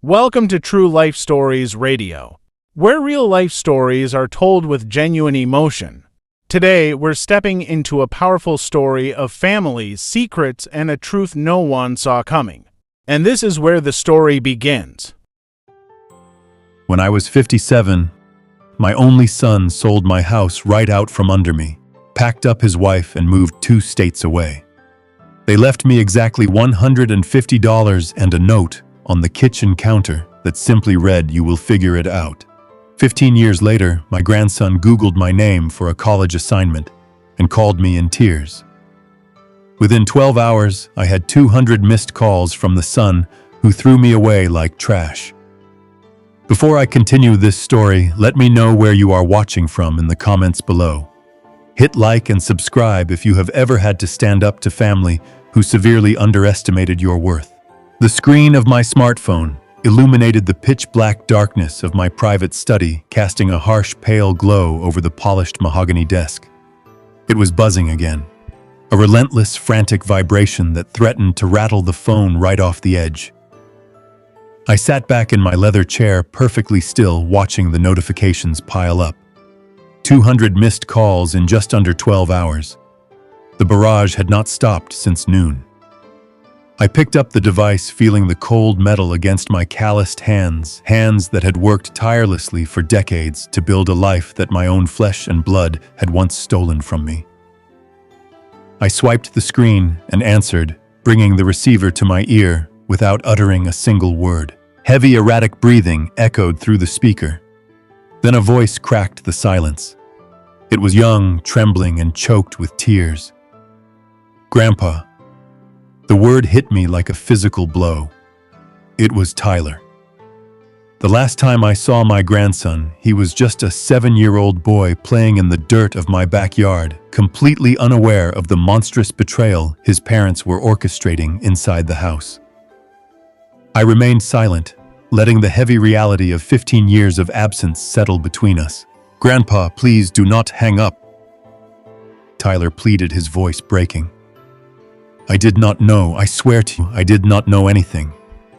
Welcome to True Life Stories Radio, where real life stories are told with genuine emotion. Today, we're stepping into a powerful story of families, secrets, and a truth no one saw coming. And this is where the story begins. When I was 57, my only son sold my house right out from under me, packed up his wife, and moved 2 states away. They left me exactly $150 and a note on the kitchen counter that simply read, "You will figure it out." 15 years later, my grandson Googled my name for a college assignment and called me in tears. Within 12 hours, I had 200 missed calls from the son who threw me away like trash. Before I continue this story, let me know where you are watching from in the comments below. Hit like and subscribe if you have ever had to stand up to family who severely underestimated your worth. The screen of my smartphone illuminated the pitch-black darkness of my private study, casting a harsh, pale glow over the polished mahogany desk. It was buzzing again, a relentless, frantic vibration that threatened to rattle the phone right off the edge. I sat back in my leather chair, perfectly still, watching the notifications pile up. 200 missed calls in just under 12 hours. The barrage had not stopped since noon. I picked up the device, feeling the cold metal against my calloused hands that had worked tirelessly for decades to build a life that my own flesh and blood had once stolen from me. I swiped the screen and answered, bringing the receiver to my ear without uttering a single word. Heavy, erratic breathing echoed through the speaker. Then a voice cracked the silence. It was young, trembling, and choked with tears. "Grandpa." The word hit me like a physical blow. It was Tyler. The last time I saw my grandson, he was just a 7-year-old boy playing in the dirt of my backyard, completely unaware of the monstrous betrayal his parents were orchestrating inside the house. I remained silent, letting the heavy reality of 15 years of absence settle between us. "Grandpa, please do not hang up," Tyler pleaded, his voice breaking. "I did not know, I swear to you, I did not know anything.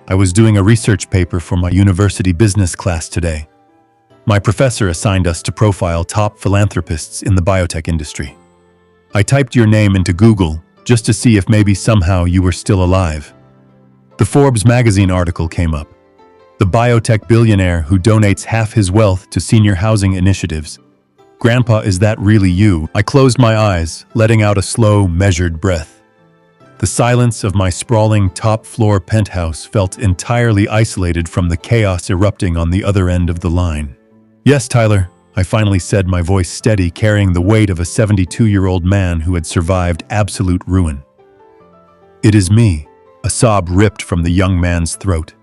I was doing a research paper for my university business class today. My professor assigned us to profile top philanthropists in the biotech industry. I typed your name into Google just to see if maybe somehow you were still alive. The Forbes magazine article came up. The biotech billionaire who donates half his wealth to senior housing initiatives. Grandpa, is that really you?" I closed my eyes, letting out a slow, measured breath. The silence of my sprawling top-floor penthouse felt entirely isolated from the chaos erupting on the other end of the line. "Yes, Tyler," I finally said, my voice steady, carrying the weight of a 72-year-old man who had survived absolute ruin. "It is me," a sob ripped from the young man's throat.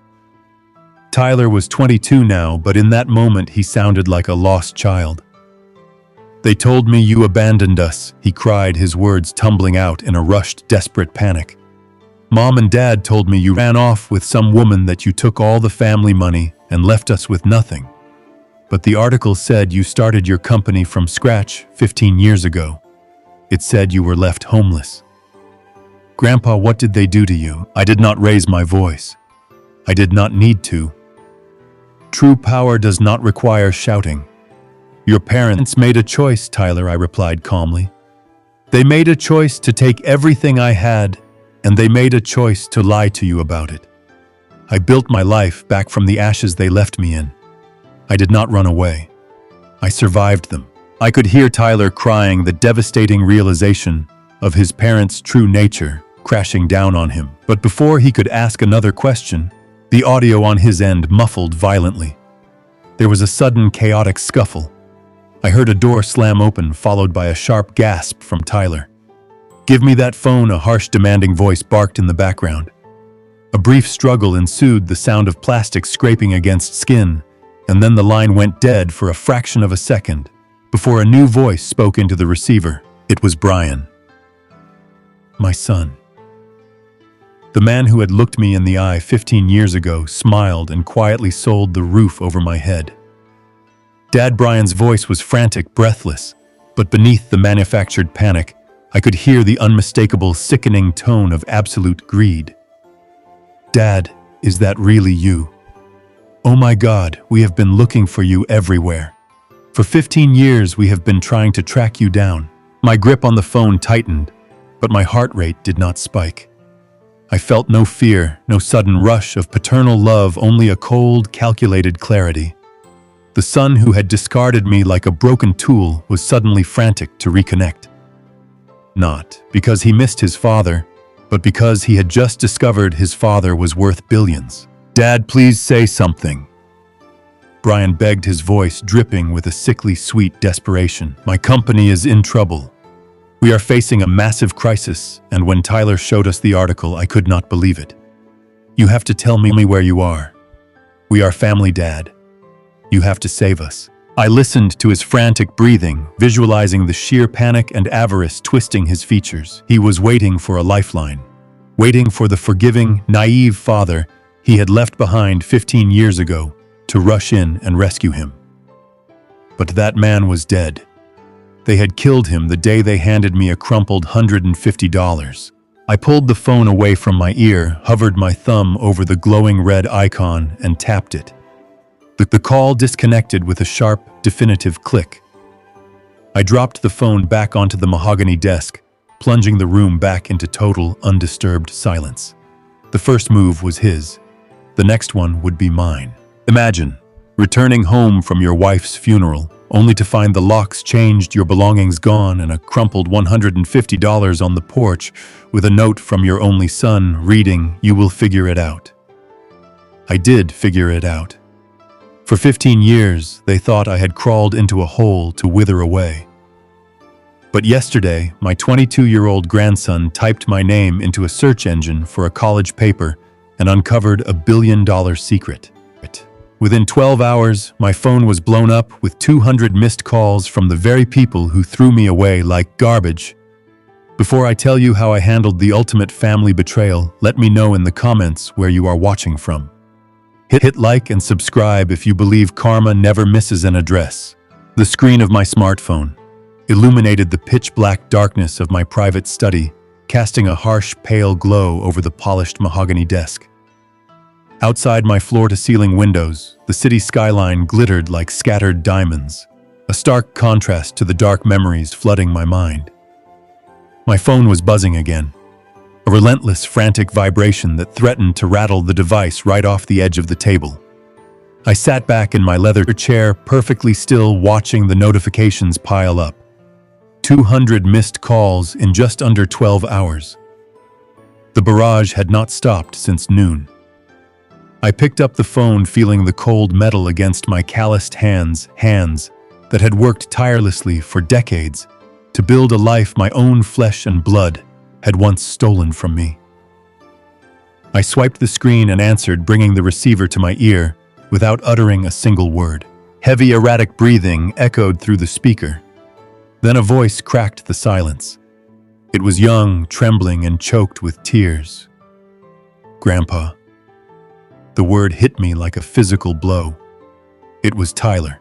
Tyler was 22 now, but in that moment he sounded like a lost child. "They told me you abandoned us," he cried, his words tumbling out in a rushed, desperate panic. "Mom and Dad told me you ran off with some woman, that you took all the family money and left us with nothing. But the article said you started your company from scratch 15 years ago. It said you were left homeless." "Grandpa, what did they do to you?" I did not raise my voice. I did not need to. True power does not require shouting. "Your parents made a choice, Tyler," I replied calmly. "They made a choice to take everything I had, and they made a choice to lie to you about it. I built my life back from the ashes they left me in. I did not run away. I survived them." I could hear Tyler crying, the devastating realization of his parents' true nature crashing down on him. But before he could ask another question, the audio on his end muffled violently. There was a sudden, chaotic scuffle. I heard a door slam open, followed by a sharp gasp from Tyler. "Give me that phone," a harsh, demanding voice barked in the background. A brief struggle ensued, the sound of plastic scraping against skin, and then the line went dead for a fraction of a second, before a new voice spoke into the receiver. It was Brian. My son. The man who had looked me in the eye 15 years ago smiled and quietly sold the roof over my head. Dad Brian's voice was frantic, breathless, but beneath the manufactured panic, I could hear the unmistakable, sickening tone of absolute greed. "Dad, is that really you?" "Oh my God, we have been looking for you everywhere. For 15 years we have been trying to track you down." My grip on the phone tightened, but my heart rate did not spike. I felt no fear, no sudden rush of paternal love, only a cold, calculated clarity. The son who had discarded me like a broken tool was suddenly frantic to reconnect. Not because he missed his father, but because he had just discovered his father was worth billions. "Dad, please say something." Brian begged, his voice dripping with a sickly sweet desperation. "My company is in trouble. We are facing a massive crisis, and when Tyler showed us the article, I could not believe it. You have to tell me where you are. We are family, Dad. You have to save us." I listened to his frantic breathing, visualizing the sheer panic and avarice twisting his features. He was waiting for a lifeline, waiting for the forgiving, naive father he had left behind 15 years ago to rush in and rescue him. But that man was dead. They had killed him the day they handed me a crumpled $150. I pulled the phone away from my ear, hovered my thumb over the glowing red icon, and tapped it. The call disconnected with a sharp, definitive click. I dropped the phone back onto the mahogany desk, plunging the room back into total, undisturbed silence. The first move was his. The next one would be mine. Imagine returning home from your wife's funeral, only to find the locks changed, your belongings gone, and a crumpled $150 on the porch with a note from your only son reading, "You will figure it out." I did figure it out. For 15 years, they thought I had crawled into a hole to wither away. But yesterday, my 22-year-old grandson typed my name into a search engine for a college paper and uncovered a billion-dollar secret. Within 12 hours, my phone was blown up with 200 missed calls from the very people who threw me away like garbage. Before I tell you how I handled the ultimate family betrayal, let me know in the comments where you are watching from. Hit like and subscribe if you believe karma never misses an address. The screen of my smartphone illuminated the pitch-black darkness of my private study, casting a harsh, pale glow over the polished mahogany desk. Outside my floor-to-ceiling windows, the city skyline glittered like scattered diamonds, a stark contrast to the dark memories flooding my mind. My phone was buzzing again, a relentless, frantic vibration that threatened to rattle the device right off the edge of the table. I sat back in my leather chair, perfectly still, watching the notifications pile up. 200 missed calls in just under 12 hours. The barrage had not stopped since noon. I picked up the phone, feeling the cold metal against my calloused hands that had worked tirelessly for decades to build a life my own flesh and blood had once stolen from me. I swiped the screen and answered, bringing the receiver to my ear without uttering a single word. Heavy, erratic breathing echoed through the speaker. Then a voice cracked the silence. It was young, trembling, and choked with tears. "Grandpa." The word hit me like a physical blow. It was Tyler.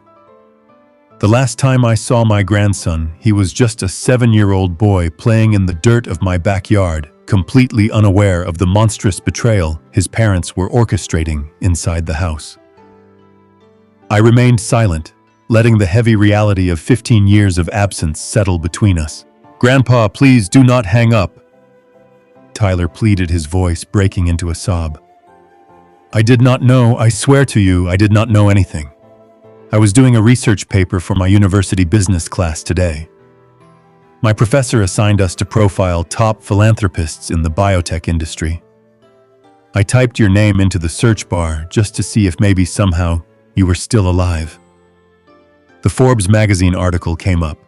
The last time I saw my grandson, he was just a 7-year-old boy playing in the dirt of my backyard, completely unaware of the monstrous betrayal his parents were orchestrating inside the house. I remained silent, letting the heavy reality of 15 years of absence settle between us. "Grandpa, please do not hang up," Tyler pleaded, his voice breaking into a sob. "I did not know, I swear to you, I did not know anything. I was doing a research paper for my university business class today. My professor assigned us to profile top philanthropists in the biotech industry. I typed your name into the search bar just to see if maybe somehow you were still alive. The Forbes magazine article came up.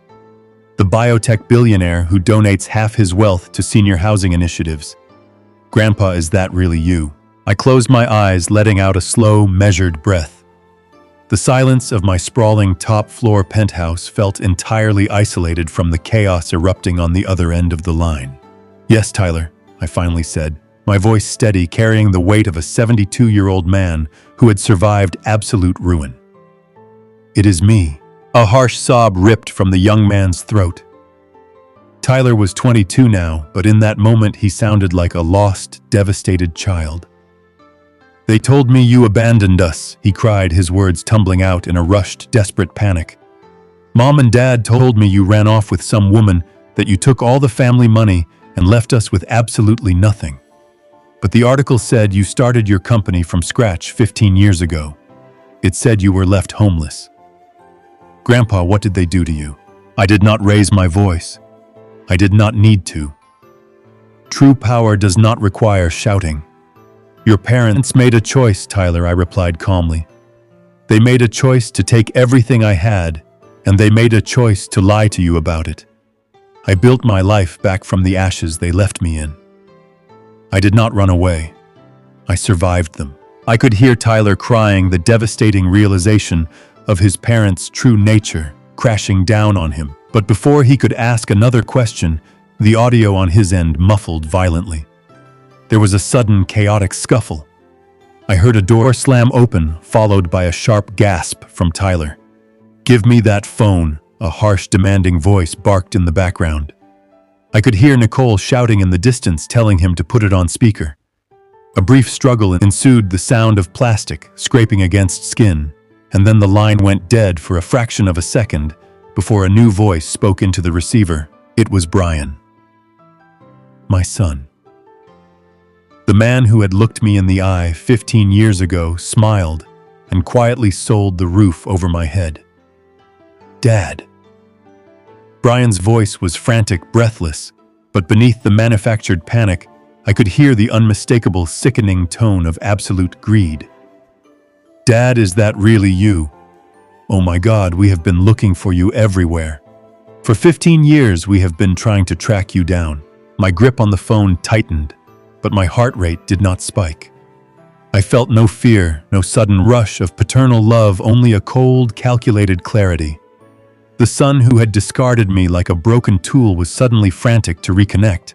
The biotech billionaire who donates half his wealth to senior housing initiatives. Grandpa, is that really you?" I closed my eyes, letting out a slow, measured breath. The silence of my sprawling top-floor penthouse felt entirely isolated from the chaos erupting on the other end of the line. "Yes, Tyler," I finally said, my voice steady, carrying the weight of a 72-year-old man who had survived absolute ruin. "It is me." A harsh sob ripped from the young man's throat. Tyler was 22 now, but in that moment he sounded like a lost, devastated child. They told me you abandoned us, he cried, his words tumbling out in a rushed, desperate panic. Mom and Dad told me you ran off with some woman, that you took all the family money and left us with absolutely nothing. But the article said you started your company from scratch 15 years ago. It said you were left homeless. Grandpa, what did they do to you? I did not raise my voice. I did not need to. True power does not require shouting. Your parents made a choice, Tyler, I replied calmly. They made a choice to take everything I had, and they made a choice to lie to you about it. I built my life back from the ashes they left me in. I did not run away. I survived them. I could hear Tyler crying, the devastating realization of his parents' true nature crashing down on him. But before he could ask another question, the audio on his end muffled violently. There was a sudden, chaotic scuffle. I heard a door slam open, followed by a sharp gasp from Tyler. "Give me that phone," a harsh, demanding voice barked in the background. I could hear Nicole shouting in the distance, telling him to put it on speaker. A brief struggle ensued, the sound of plastic scraping against skin, and then the line went dead for a fraction of a second before a new voice spoke into the receiver. It was Brian. My son. The man who had looked me in the eye 15 years ago smiled and quietly sold the roof over my head. Dad. Brian's voice was frantic, breathless, but beneath the manufactured panic, I could hear the unmistakable, sickening tone of absolute greed. Dad, is that really you? Oh my God, we have been looking for you everywhere. For 15 years, we have been trying to track you down. My grip on the phone tightened, but my heart rate did not spike. I felt no fear, no sudden rush of paternal love, only a cold, calculated clarity. The son who had discarded me like a broken tool was suddenly frantic to reconnect.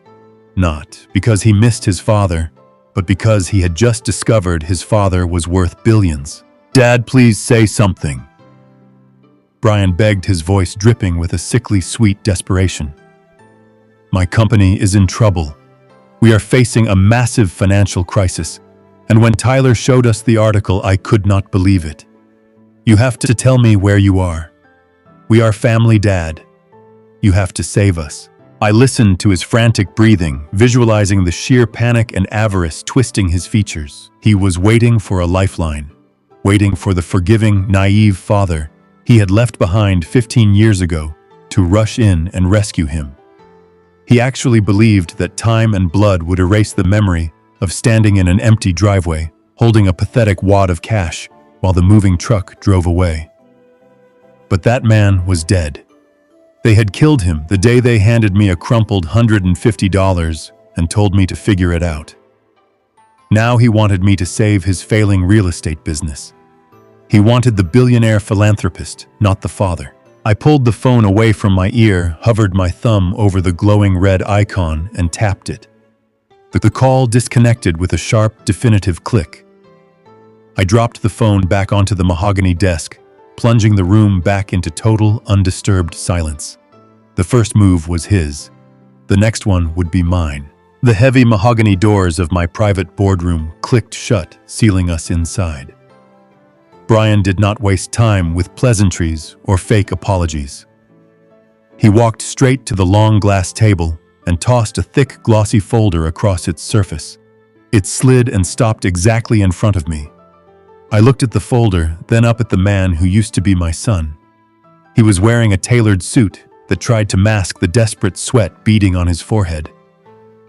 Not because he missed his father, but because he had just discovered his father was worth billions. Dad, please say something. Brian begged, his voice dripping with a sickly sweet desperation. My company is in trouble. We are facing a massive financial crisis, and when Tyler showed us the article, I could not believe it. You have to tell me where you are. We are family, Dad. You have to save us. I listened to his frantic breathing, visualizing the sheer panic and avarice twisting his features. He was waiting for a lifeline, waiting for the forgiving, naive father he had left behind 15 years ago to rush in and rescue him. He actually believed that time and blood would erase the memory of standing in an empty driveway, holding a pathetic wad of cash while the moving truck drove away. But that man was dead. They had killed him the day they handed me a crumpled $150 and told me to figure it out. Now he wanted me to save his failing real estate business. He wanted the billionaire philanthropist, not the father. I pulled the phone away from my ear, hovered my thumb over the glowing red icon, and tapped it. The call disconnected with a sharp, definitive click. I dropped the phone back onto the mahogany desk, plunging the room back into total, undisturbed silence. The first move was his. The next one would be mine. The heavy mahogany doors of my private boardroom clicked shut, sealing us inside. Brian did not waste time with pleasantries or fake apologies. He walked straight to the long glass table and tossed a thick, glossy folder across its surface. It slid and stopped exactly in front of me. I looked at the folder, then up at the man who used to be my son. He was wearing a tailored suit that tried to mask the desperate sweat beading on his forehead.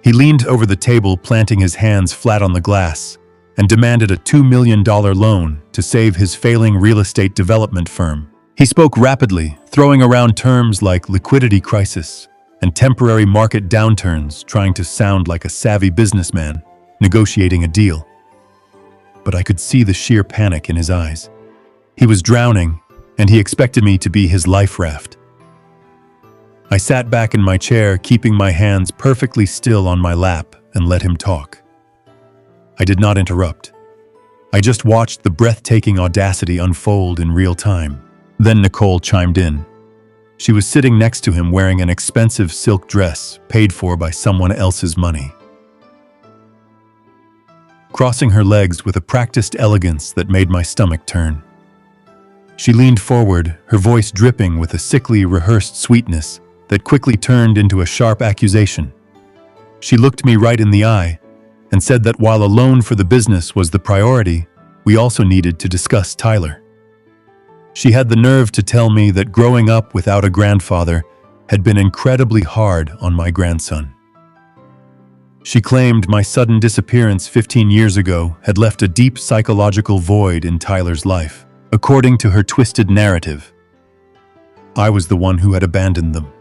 He leaned over the table, planting his hands flat on the glass, and demanded a $2 million loan to save his failing real estate development firm. He spoke rapidly, throwing around terms like liquidity crisis and temporary market downturns, trying to sound like a savvy businessman negotiating a deal. But I could see the sheer panic in his eyes. He was drowning, and he expected me to be his life raft. I sat back in my chair, keeping my hands perfectly still on my lap, and let him talk. I did not interrupt. I just watched the breathtaking audacity unfold in real time. Then Nicole chimed in. She was sitting next to him wearing an expensive silk dress paid for by someone else's money. crossing her legs with a practiced elegance that made my stomach turn. She leaned forward, her voice dripping with a sickly, rehearsed sweetness that quickly turned into a sharp accusation. She looked me right in the eye and said that while a loan for the business was the priority, we also needed to discuss Tyler. She had the nerve to tell me that growing up without a grandfather had been incredibly hard on my grandson. She claimed my sudden disappearance 15 years ago had left a deep psychological void in Tyler's life. According to her twisted narrative, I was the one who had abandoned them.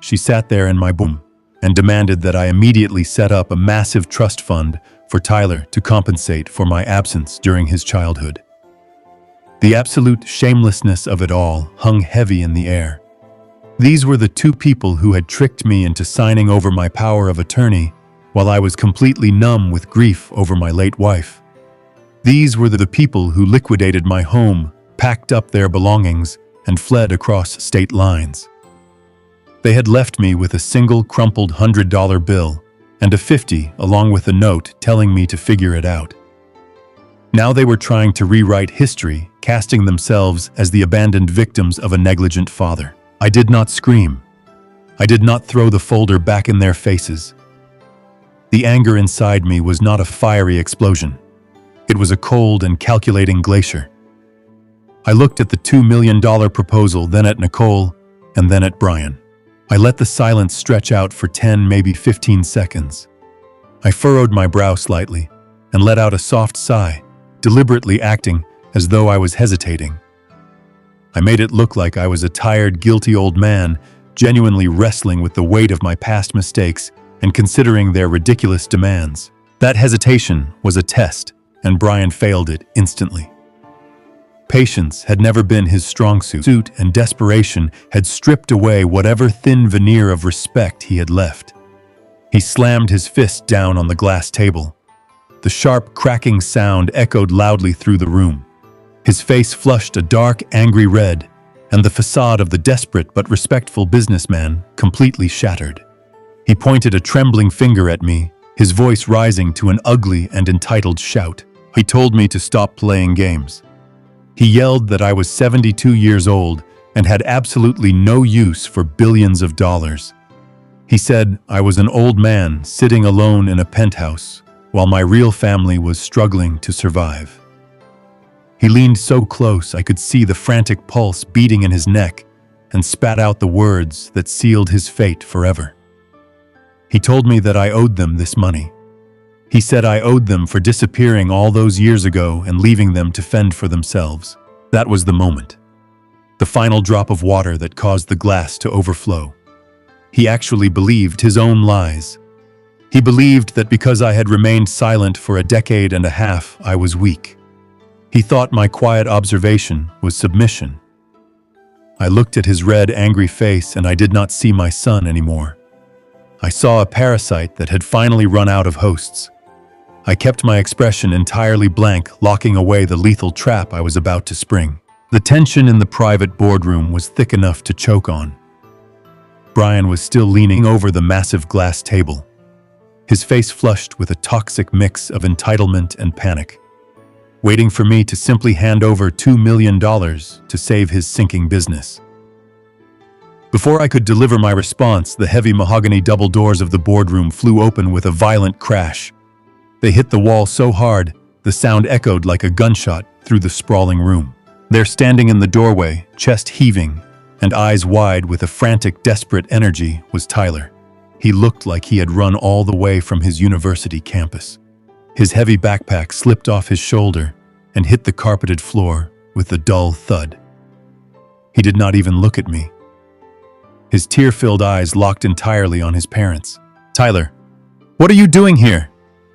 She sat there in my room and demanded that I immediately set up a massive trust fund for Tyler to compensate for my absence during his childhood. The absolute shamelessness of it all hung heavy in the air. These were the two people who had tricked me into signing over my power of attorney while I was completely numb with grief over my late wife. These were the people who liquidated my home, packed up their belongings, and fled across state lines. They had left me with a single crumpled $100 bill and a $50 along with a note telling me to figure it out. Now they were trying to rewrite history, casting themselves as the abandoned victims of a negligent father. I did not scream. I did not throw the folder back in their faces. The anger inside me was not a fiery explosion. It was a cold and calculating glacier. I looked at the $2 million proposal, then at Nicole, and then at Brian. I let the silence stretch out for 10, maybe 15 seconds. I furrowed my brow slightly and let out a soft sigh, deliberately acting as though I was hesitating. I made it look like I was a tired, guilty old man, genuinely wrestling with the weight of my past mistakes and considering their ridiculous demands. That hesitation was a test, and Brian failed it instantly. Patience had never been his strong suit, and desperation had stripped away whatever thin veneer of respect he had left. He slammed his fist down on the glass table. The sharp, cracking sound echoed loudly through the room. His face flushed a dark, angry red, and the facade of the desperate but respectful businessman completely shattered. He pointed a trembling finger at me, his voice rising to an ugly and entitled shout. He told me to stop playing games. He yelled that I was 72 years old and had absolutely no use for billions of dollars. He said I was an old man sitting alone in a penthouse while my real family was struggling to survive. He leaned so close I could see the frantic pulse beating in his neck and spat out the words that sealed his fate forever. He told me that I owed them this money. He said I owed them for disappearing all those years ago and leaving them to fend for themselves. That was the moment. The final drop of water that caused the glass to overflow. He actually believed his own lies. He believed that because I had remained silent for a decade and a half, I was weak. He thought my quiet observation was submission. I looked at his red, angry face and I did not see my son anymore. I saw a parasite that had finally run out of hosts. I kept my expression entirely blank, locking away the lethal trap I was about to spring. The tension in the private boardroom was thick enough to choke on. Brian was still leaning over the massive glass table, his face flushed with a toxic mix of entitlement and panic, waiting for me to simply hand over $2 million to save his sinking business. Before I could deliver my response, the heavy mahogany double doors of the boardroom flew open with a violent crash. They hit the wall so hard, the sound echoed like a gunshot through the sprawling room. There, standing in the doorway, chest heaving and eyes wide with a frantic, desperate energy, was Tyler. He looked like he had run all the way from his university campus. His heavy backpack slipped off his shoulder and hit the carpeted floor with a dull thud. He did not even look at me. His tear-filled eyes locked entirely on his parents. "Tyler, what are you doing here?"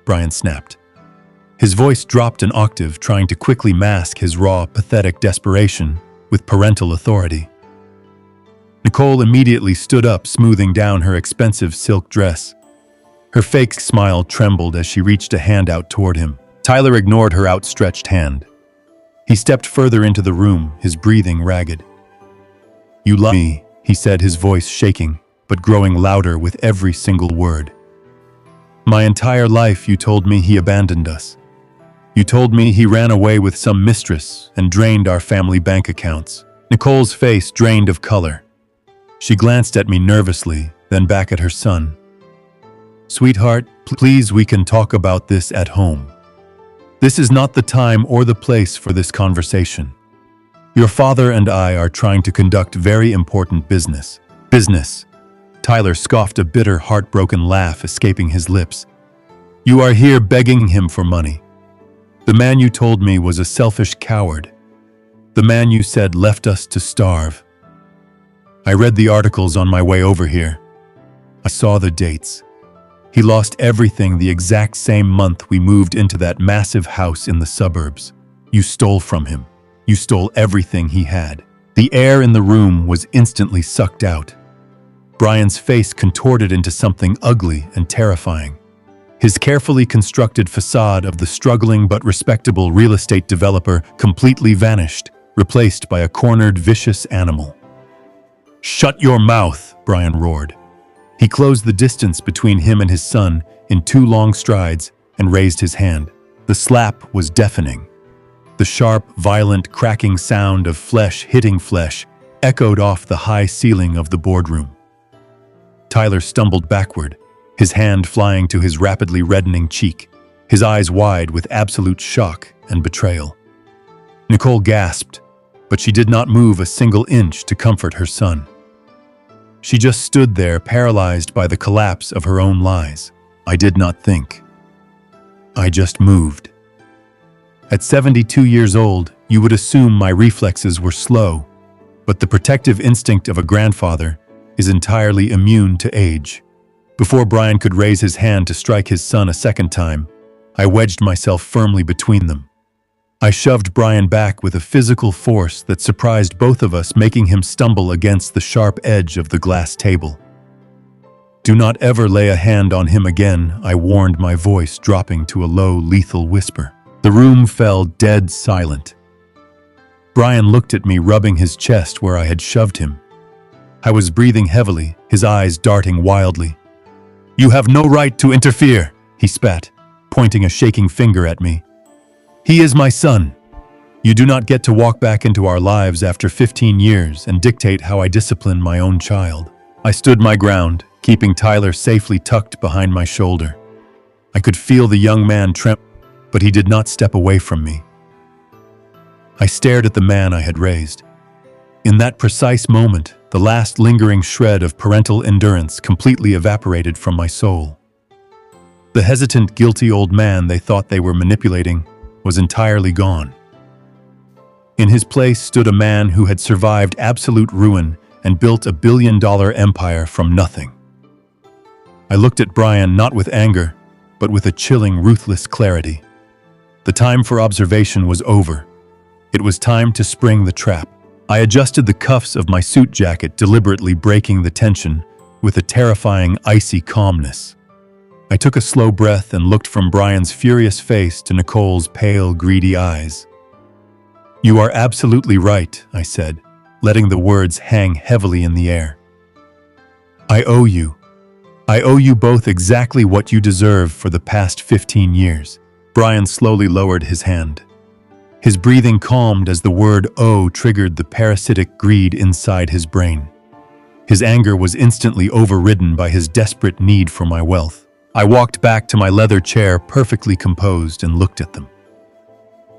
Brian snapped. His voice dropped an octave, trying to quickly mask his raw, pathetic desperation with parental authority. Nicole immediately stood up, smoothing down her expensive silk dress. Her fake smile trembled as she reached a hand out toward him. Tyler ignored her outstretched hand. He stepped further into the room, his breathing ragged. "You love me," he said, his voice shaking, but growing louder with every single word. My entire life you told me he abandoned us. You told me he ran away with some mistress and drained our family bank accounts. Nicole's face drained of color. She glanced at me nervously, then back at her son. Sweetheart, please, we can talk about this at home. This is not the time or the place for this conversation. Your father and I are trying to conduct very important business. Business. Tyler scoffed, a bitter, heartbroken laugh escaping his lips. You are here begging him for money. The man you told me was a selfish coward. The man you said left us to starve. I read the articles on my way over here. I saw the dates. He lost everything the exact same month we moved into that massive house in the suburbs. You stole from him. You stole everything he had. The air in the room was instantly sucked out. Brian's face contorted into something ugly and terrifying. His carefully constructed facade of the struggling but respectable real estate developer completely vanished, replaced by a cornered, vicious animal. Shut your mouth, Brian roared. He closed the distance between him and his son in 2 long strides and raised his hand. The slap was deafening. The sharp, violent, cracking sound of flesh hitting flesh echoed off the high ceiling of the boardroom. Tyler stumbled backward, his hand flying to his rapidly reddening cheek, his eyes wide with absolute shock and betrayal. Nicole gasped, but she did not move a single inch to comfort her son. She just stood there, paralyzed by the collapse of her own lies. I did not think. I just moved. At 72 years old, you would assume my reflexes were slow, but the protective instinct of a grandfather is entirely immune to age. Before Brian could raise his hand to strike his son a second time, I wedged myself firmly between them. I shoved Brian back with a physical force that surprised both of us, making him stumble against the sharp edge of the glass table. Do not ever lay a hand on him again, I warned, my voice dropping to a low, lethal whisper. The room fell dead silent. Brian looked at me, rubbing his chest where I had shoved him. I was breathing heavily, his eyes darting wildly. You have no right to interfere, he spat, pointing a shaking finger at me. He is my son. You do not get to walk back into our lives after 15 years and dictate how I discipline my own child. I stood my ground, keeping Tyler safely tucked behind my shoulder. I could feel the young man tremble, but he did not step away from me. I stared at the man I had raised. In that precise moment, the last lingering shred of parental endurance completely evaporated from my soul. The hesitant, guilty old man they thought they were manipulating was entirely gone. In his place stood a man who had survived absolute ruin and built a billion-dollar empire from nothing. I looked at Brian not with anger, but with a chilling, ruthless clarity. The time for observation was over. It was time to spring the trap. I adjusted the cuffs of my suit jacket, deliberately breaking the tension with a terrifying, icy calmness. I took a slow breath and looked from Brian's furious face to Nicole's pale, greedy eyes. You are absolutely right, I said, letting the words hang heavily in the air. I owe you. I owe you both exactly what you deserve for the past 15 years. Brian slowly lowered his hand. His breathing calmed as the word "owe" triggered the parasitic greed inside his brain. His anger was instantly overridden by his desperate need for my wealth. I walked back to my leather chair, perfectly composed, and looked at them.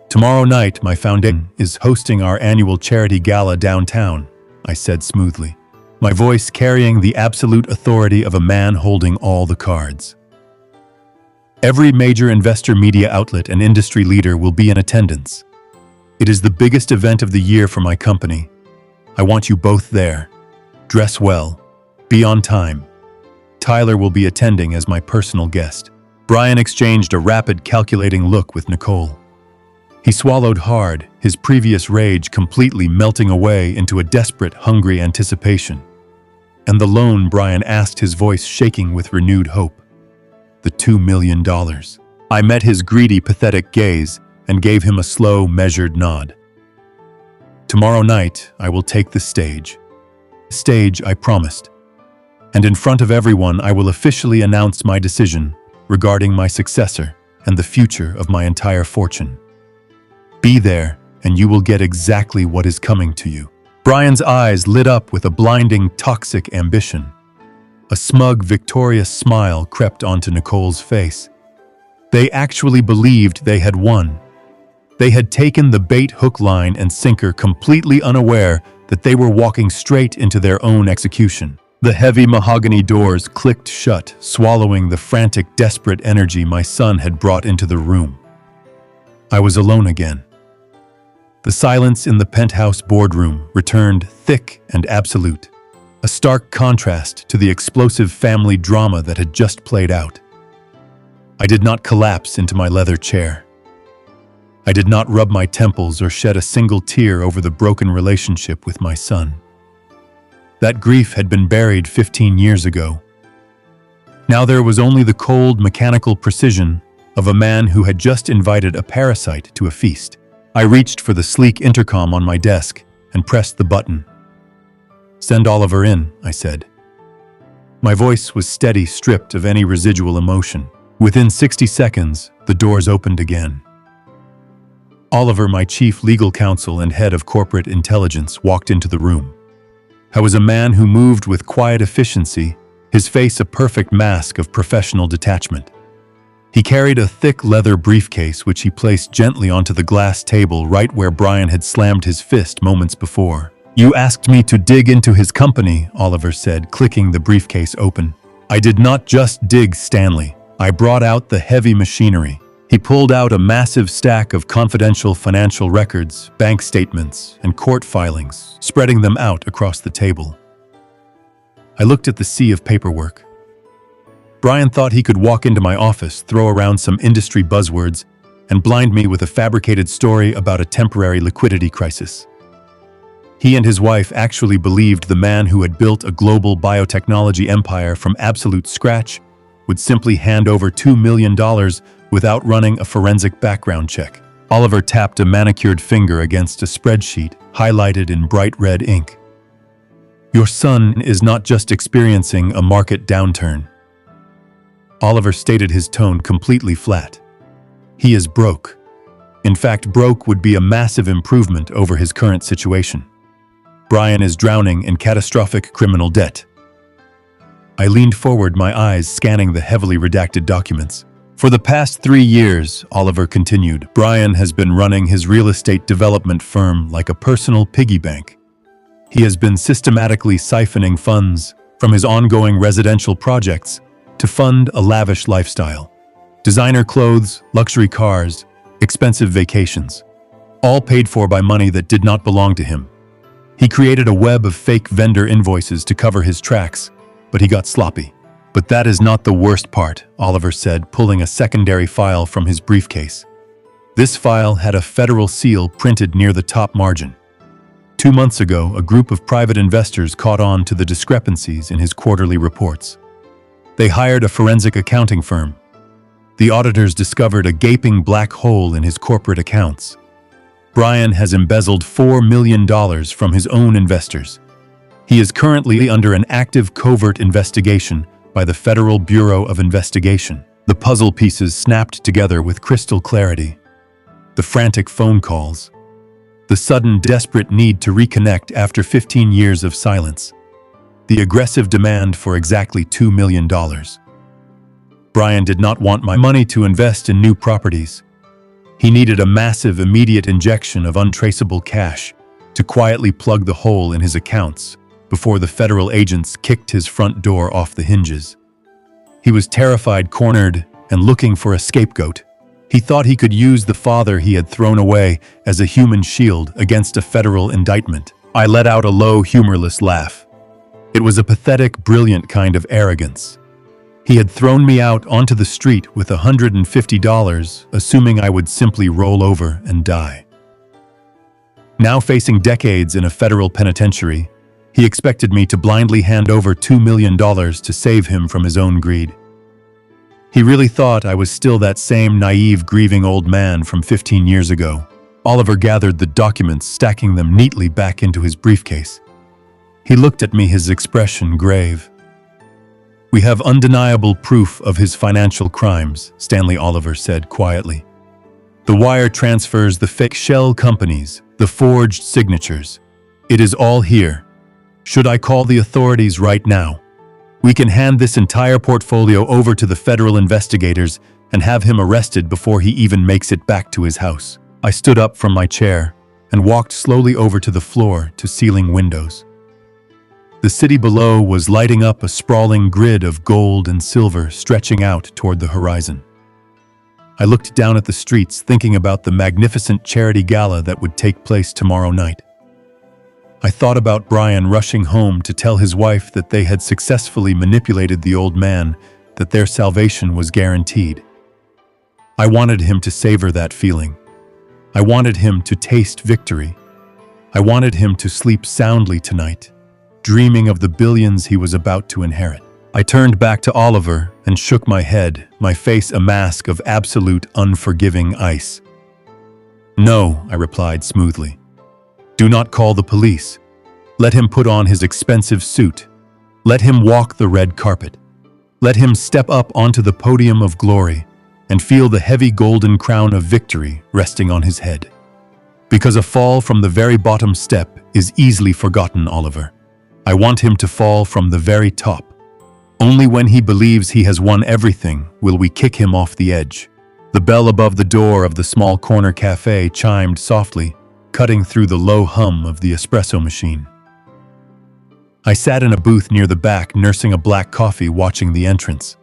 Tomorrow night, my foundation is hosting our annual charity gala downtown, I said smoothly, my voice carrying the absolute authority of a man holding all the cards. Every major investor, media outlet, and industry leader will be in attendance. It is the biggest event of the year for my company. I want you both there. Dress well. Be on time. Tyler will be attending as my personal guest. Brian exchanged a rapid, calculating look with Nicole. He swallowed hard, his previous rage completely melting away into a desperate, hungry anticipation. And the loan, Brian asked, his voice shaking with renewed hope. The $2 million. I met his greedy, pathetic gaze and gave him a slow, measured nod. Tomorrow night, I will take the stage. Stage, I promised. And in front of everyone, I will officially announce my decision, regarding my successor and the future of my entire fortune. Be there, and you will get exactly what is coming to you. Brian's eyes lit up with a blinding, toxic ambition. A smug, victorious smile crept onto Nicole's face. They actually believed they had won. They had taken the bait, hook, line, and sinker, completely unaware that they were walking straight into their own execution. The heavy mahogany doors clicked shut, swallowing the frantic, desperate energy my son had brought into the room. I was alone again. The silence in the penthouse boardroom returned thick and absolute, a stark contrast to the explosive family drama that had just played out. I did not collapse into my leather chair. I did not rub my temples or shed a single tear over the broken relationship with my son. That grief had been buried 15 years ago. Now there was only the cold, mechanical precision of a man who had just invited a parasite to a feast. I reached for the sleek intercom on my desk and pressed the button. "Send Oliver in," I said. My voice was steady, stripped of any residual emotion. Within 60 seconds, the doors opened again. Oliver, my chief legal counsel and head of corporate intelligence, walked into the room. I was a man who moved with quiet efficiency, his face a perfect mask of professional detachment. He carried a thick leather briefcase which he placed gently onto the glass table right where Brian had slammed his fist moments before. "You asked me to dig into his company," Oliver said, clicking the briefcase open. "I did not just dig, Stanley. I brought out the heavy machinery." He pulled out a massive stack of confidential financial records, bank statements, and court filings, spreading them out across the table. I looked at the sea of paperwork. Brian thought he could walk into my office, throw around some industry buzzwords, and blind me with a fabricated story about a temporary liquidity crisis. He and his wife actually believed the man who had built a global biotechnology empire from absolute scratch would simply hand over $2 million without running a forensic background check. Oliver tapped a manicured finger against a spreadsheet, highlighted in bright red ink. "Your son is not just experiencing a market downturn." Oliver stated, his tone completely flat. "He is broke. In fact, broke would be a massive improvement over his current situation. Brian is drowning in catastrophic criminal debt." I leaned forward, my eyes scanning the heavily redacted documents. "For the past 3 years," Oliver continued, "Brian has been running his real estate development firm like a personal piggy bank. He has been systematically siphoning funds from his ongoing residential projects to fund a lavish lifestyle. Designer clothes, luxury cars, expensive vacations, all paid for by money that did not belong to him. He created a web of fake vendor invoices to cover his tracks, but he got sloppy. But that is not the worst part," Oliver said, pulling a secondary file from his briefcase. This file had a federal seal printed near the top margin. 2 months ago, a group of private investors caught on to the discrepancies in his quarterly reports. They hired a forensic accounting firm. The auditors discovered a gaping black hole in his corporate accounts. Brian has embezzled $4 million from his own investors. He is currently under an active covert investigation by the Federal Bureau of Investigation. The puzzle pieces snapped together with crystal clarity. The frantic phone calls. The sudden, desperate need to reconnect after 15 years of silence. The aggressive demand for exactly $2 million. Brian did not want my money to invest in new properties. He needed a massive, immediate injection of untraceable cash to quietly plug the hole in his accounts before the federal agents kicked his front door off the hinges. He was terrified, cornered, and looking for a scapegoat. He thought he could use the father he had thrown away as a human shield against a federal indictment. I let out a low, humorless laugh. It was a pathetic, brilliant kind of arrogance. He had thrown me out onto the street with $150, assuming I would simply roll over and die. Now facing decades in a federal penitentiary, he expected me to blindly hand over $2 million to save him from his own greed. He really thought I was still that same naive, grieving old man from 15 years ago. Oliver gathered the documents, stacking them neatly back into his briefcase. He looked at me, his expression grave. We have undeniable proof of his financial crimes, Stanley Oliver said quietly. The wire transfers, the fake shell companies, the forged signatures. It is all here. Should I call the authorities right now? We can hand this entire portfolio over to the federal investigators and have him arrested before he even makes it back to his house. I stood up from my chair and walked slowly over to the floor to ceiling windows. The city below was lighting up a sprawling grid of gold and silver stretching out toward the horizon. I looked down at the streets, thinking about the magnificent charity gala that would take place tomorrow night. I thought about Brian rushing home to tell his wife that they had successfully manipulated the old man, that their salvation was guaranteed. I wanted him to savor that feeling. I wanted him to taste victory. I wanted him to sleep soundly tonight, dreaming of the billions he was about to inherit. I turned back to Oliver and shook my head, my face a mask of absolute unforgiving ice. "No," I replied smoothly. "Do not call the police. Let him put on his expensive suit. Let him walk the red carpet. Let him step up onto the podium of glory and feel the heavy golden crown of victory resting on his head. Because a fall from the very bottom step is easily forgotten, Oliver. I want him to fall from the very top. Only when he believes he has won everything will we kick him off the edge." The bell above the door of the small corner cafe chimed softly, cutting through the low hum of the espresso machine. I sat in a booth near the back, nursing a black coffee, watching the entrance.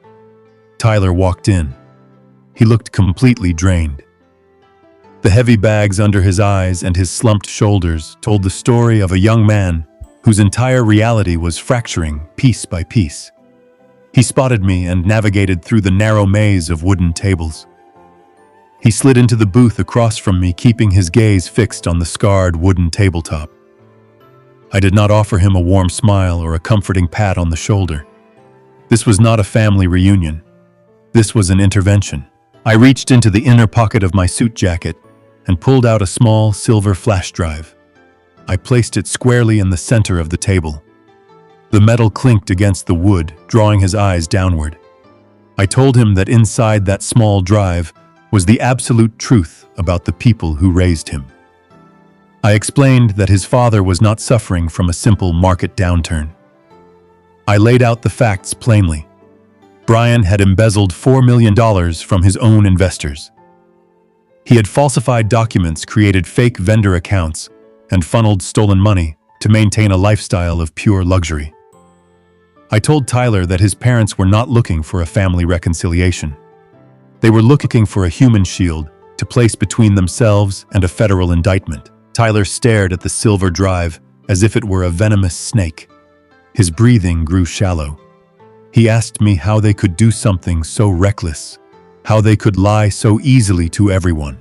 Tyler walked in. He looked completely drained. The heavy bags under his eyes and his slumped shoulders told the story of a young man whose entire reality was fracturing piece by piece. He spotted me and navigated through the narrow maze of wooden tables. He slid into the booth across from me, keeping his gaze fixed on the scarred wooden tabletop. I did not offer him a warm smile or a comforting pat on the shoulder. This was not a family reunion. This was an intervention. I reached into the inner pocket of my suit jacket and pulled out a small silver flash drive. I placed it squarely in the center of the table. The metal clinked against the wood, drawing his eyes downward. I told him that inside that small drive was the absolute truth about the people who raised him. I explained that his father was not suffering from a simple market downturn. I laid out the facts plainly. Brian had embezzled $4 million from his own investors. He had falsified documents, created fake vendor accounts, and funneled stolen money to maintain a lifestyle of pure luxury. I told Tyler that his parents were not looking for a family reconciliation. They were looking for a human shield to place between themselves and a federal indictment. Tyler stared at the silver drive as if it were a venomous snake. His breathing grew shallow. He asked me how they could do something so reckless, how they could lie so easily to everyone.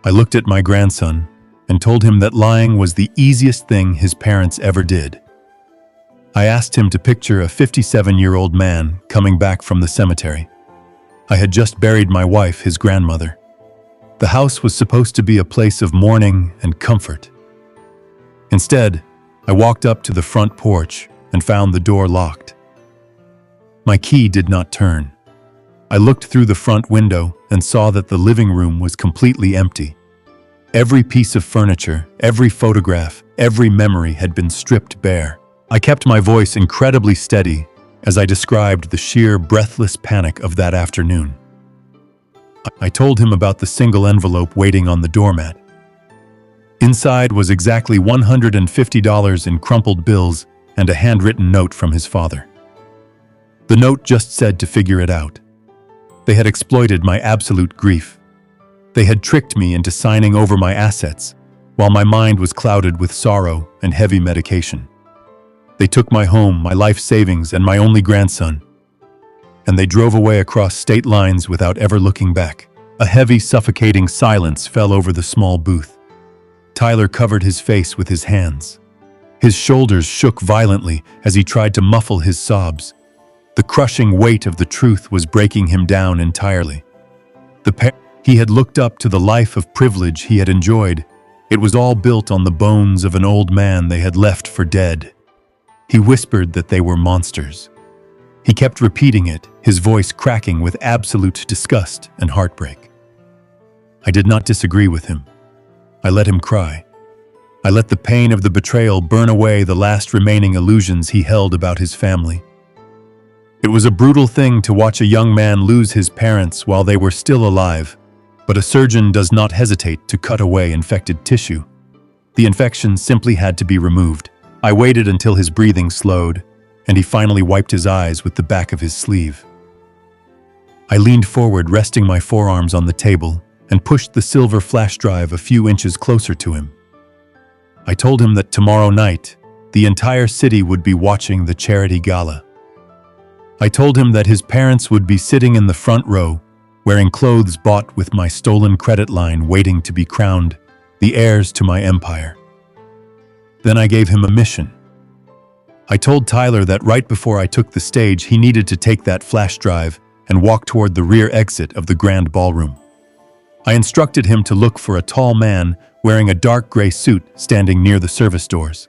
I looked at my grandson and told him that lying was the easiest thing his parents ever did. I asked him to picture a 57-year-old man coming back from the cemetery. I had just buried my wife, his grandmother. The house was supposed to be a place of mourning and comfort. Instead, I walked up to the front porch and found the door locked. My key did not turn. I looked through the front window and saw that the living room was completely empty. Every piece of furniture, every photograph, every memory had been stripped bare. I kept my voice incredibly steady as I described the sheer, breathless panic of that afternoon. I told him about the single envelope waiting on the doormat. Inside was exactly $150 in crumpled bills and a handwritten note from his father. The note just said to figure it out. They had exploited my absolute grief. They had tricked me into signing over my assets, while my mind was clouded with sorrow and heavy medication. They took my home, my life savings, and my only grandson, and they drove away across state lines without ever looking back. A heavy, suffocating silence fell over the small booth. Tyler covered his face with his hands. His shoulders shook violently as he tried to muffle his sobs. The crushing weight of the truth was breaking him down entirely. He had looked up to the life of privilege he had enjoyed. It was all built on the bones of an old man they had left for dead. He whispered that they were monsters. He kept repeating it, his voice cracking with absolute disgust and heartbreak. I did not disagree with him. I let him cry. I let the pain of the betrayal burn away the last remaining illusions he held about his family. It was a brutal thing to watch a young man lose his parents while they were still alive, but a surgeon does not hesitate to cut away infected tissue. The infection simply had to be removed. I waited until his breathing slowed, and he finally wiped his eyes with the back of his sleeve. I leaned forward, resting my forearms on the table, and pushed the silver flash drive a few inches closer to him. I told him that tomorrow night, the entire city would be watching the charity gala. I told him that his parents would be sitting in the front row, wearing clothes bought with my stolen credit line, waiting to be crowned the heirs to my empire. Then I gave him a mission. I told Tyler that right before I took the stage, he needed to take that flash drive and walk toward the rear exit of the grand ballroom. I instructed him to look for a tall man wearing a dark gray suit standing near the service doors.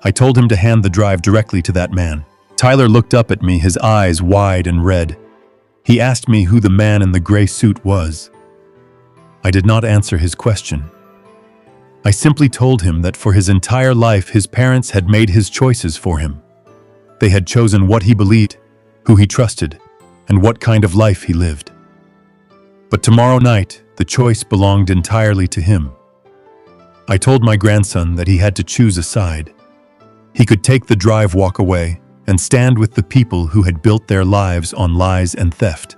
I told him to hand the drive directly to that man. Tyler looked up at me, his eyes wide and red. He asked me who the man in the gray suit was. I did not answer his question. I simply told him that for his entire life, his parents had made his choices for him. They had chosen what he believed, who he trusted, and what kind of life he lived. But tomorrow night, the choice belonged entirely to him. I told my grandson that he had to choose a side. He could take the drive, walk away, and stand with the people who had built their lives on lies and theft.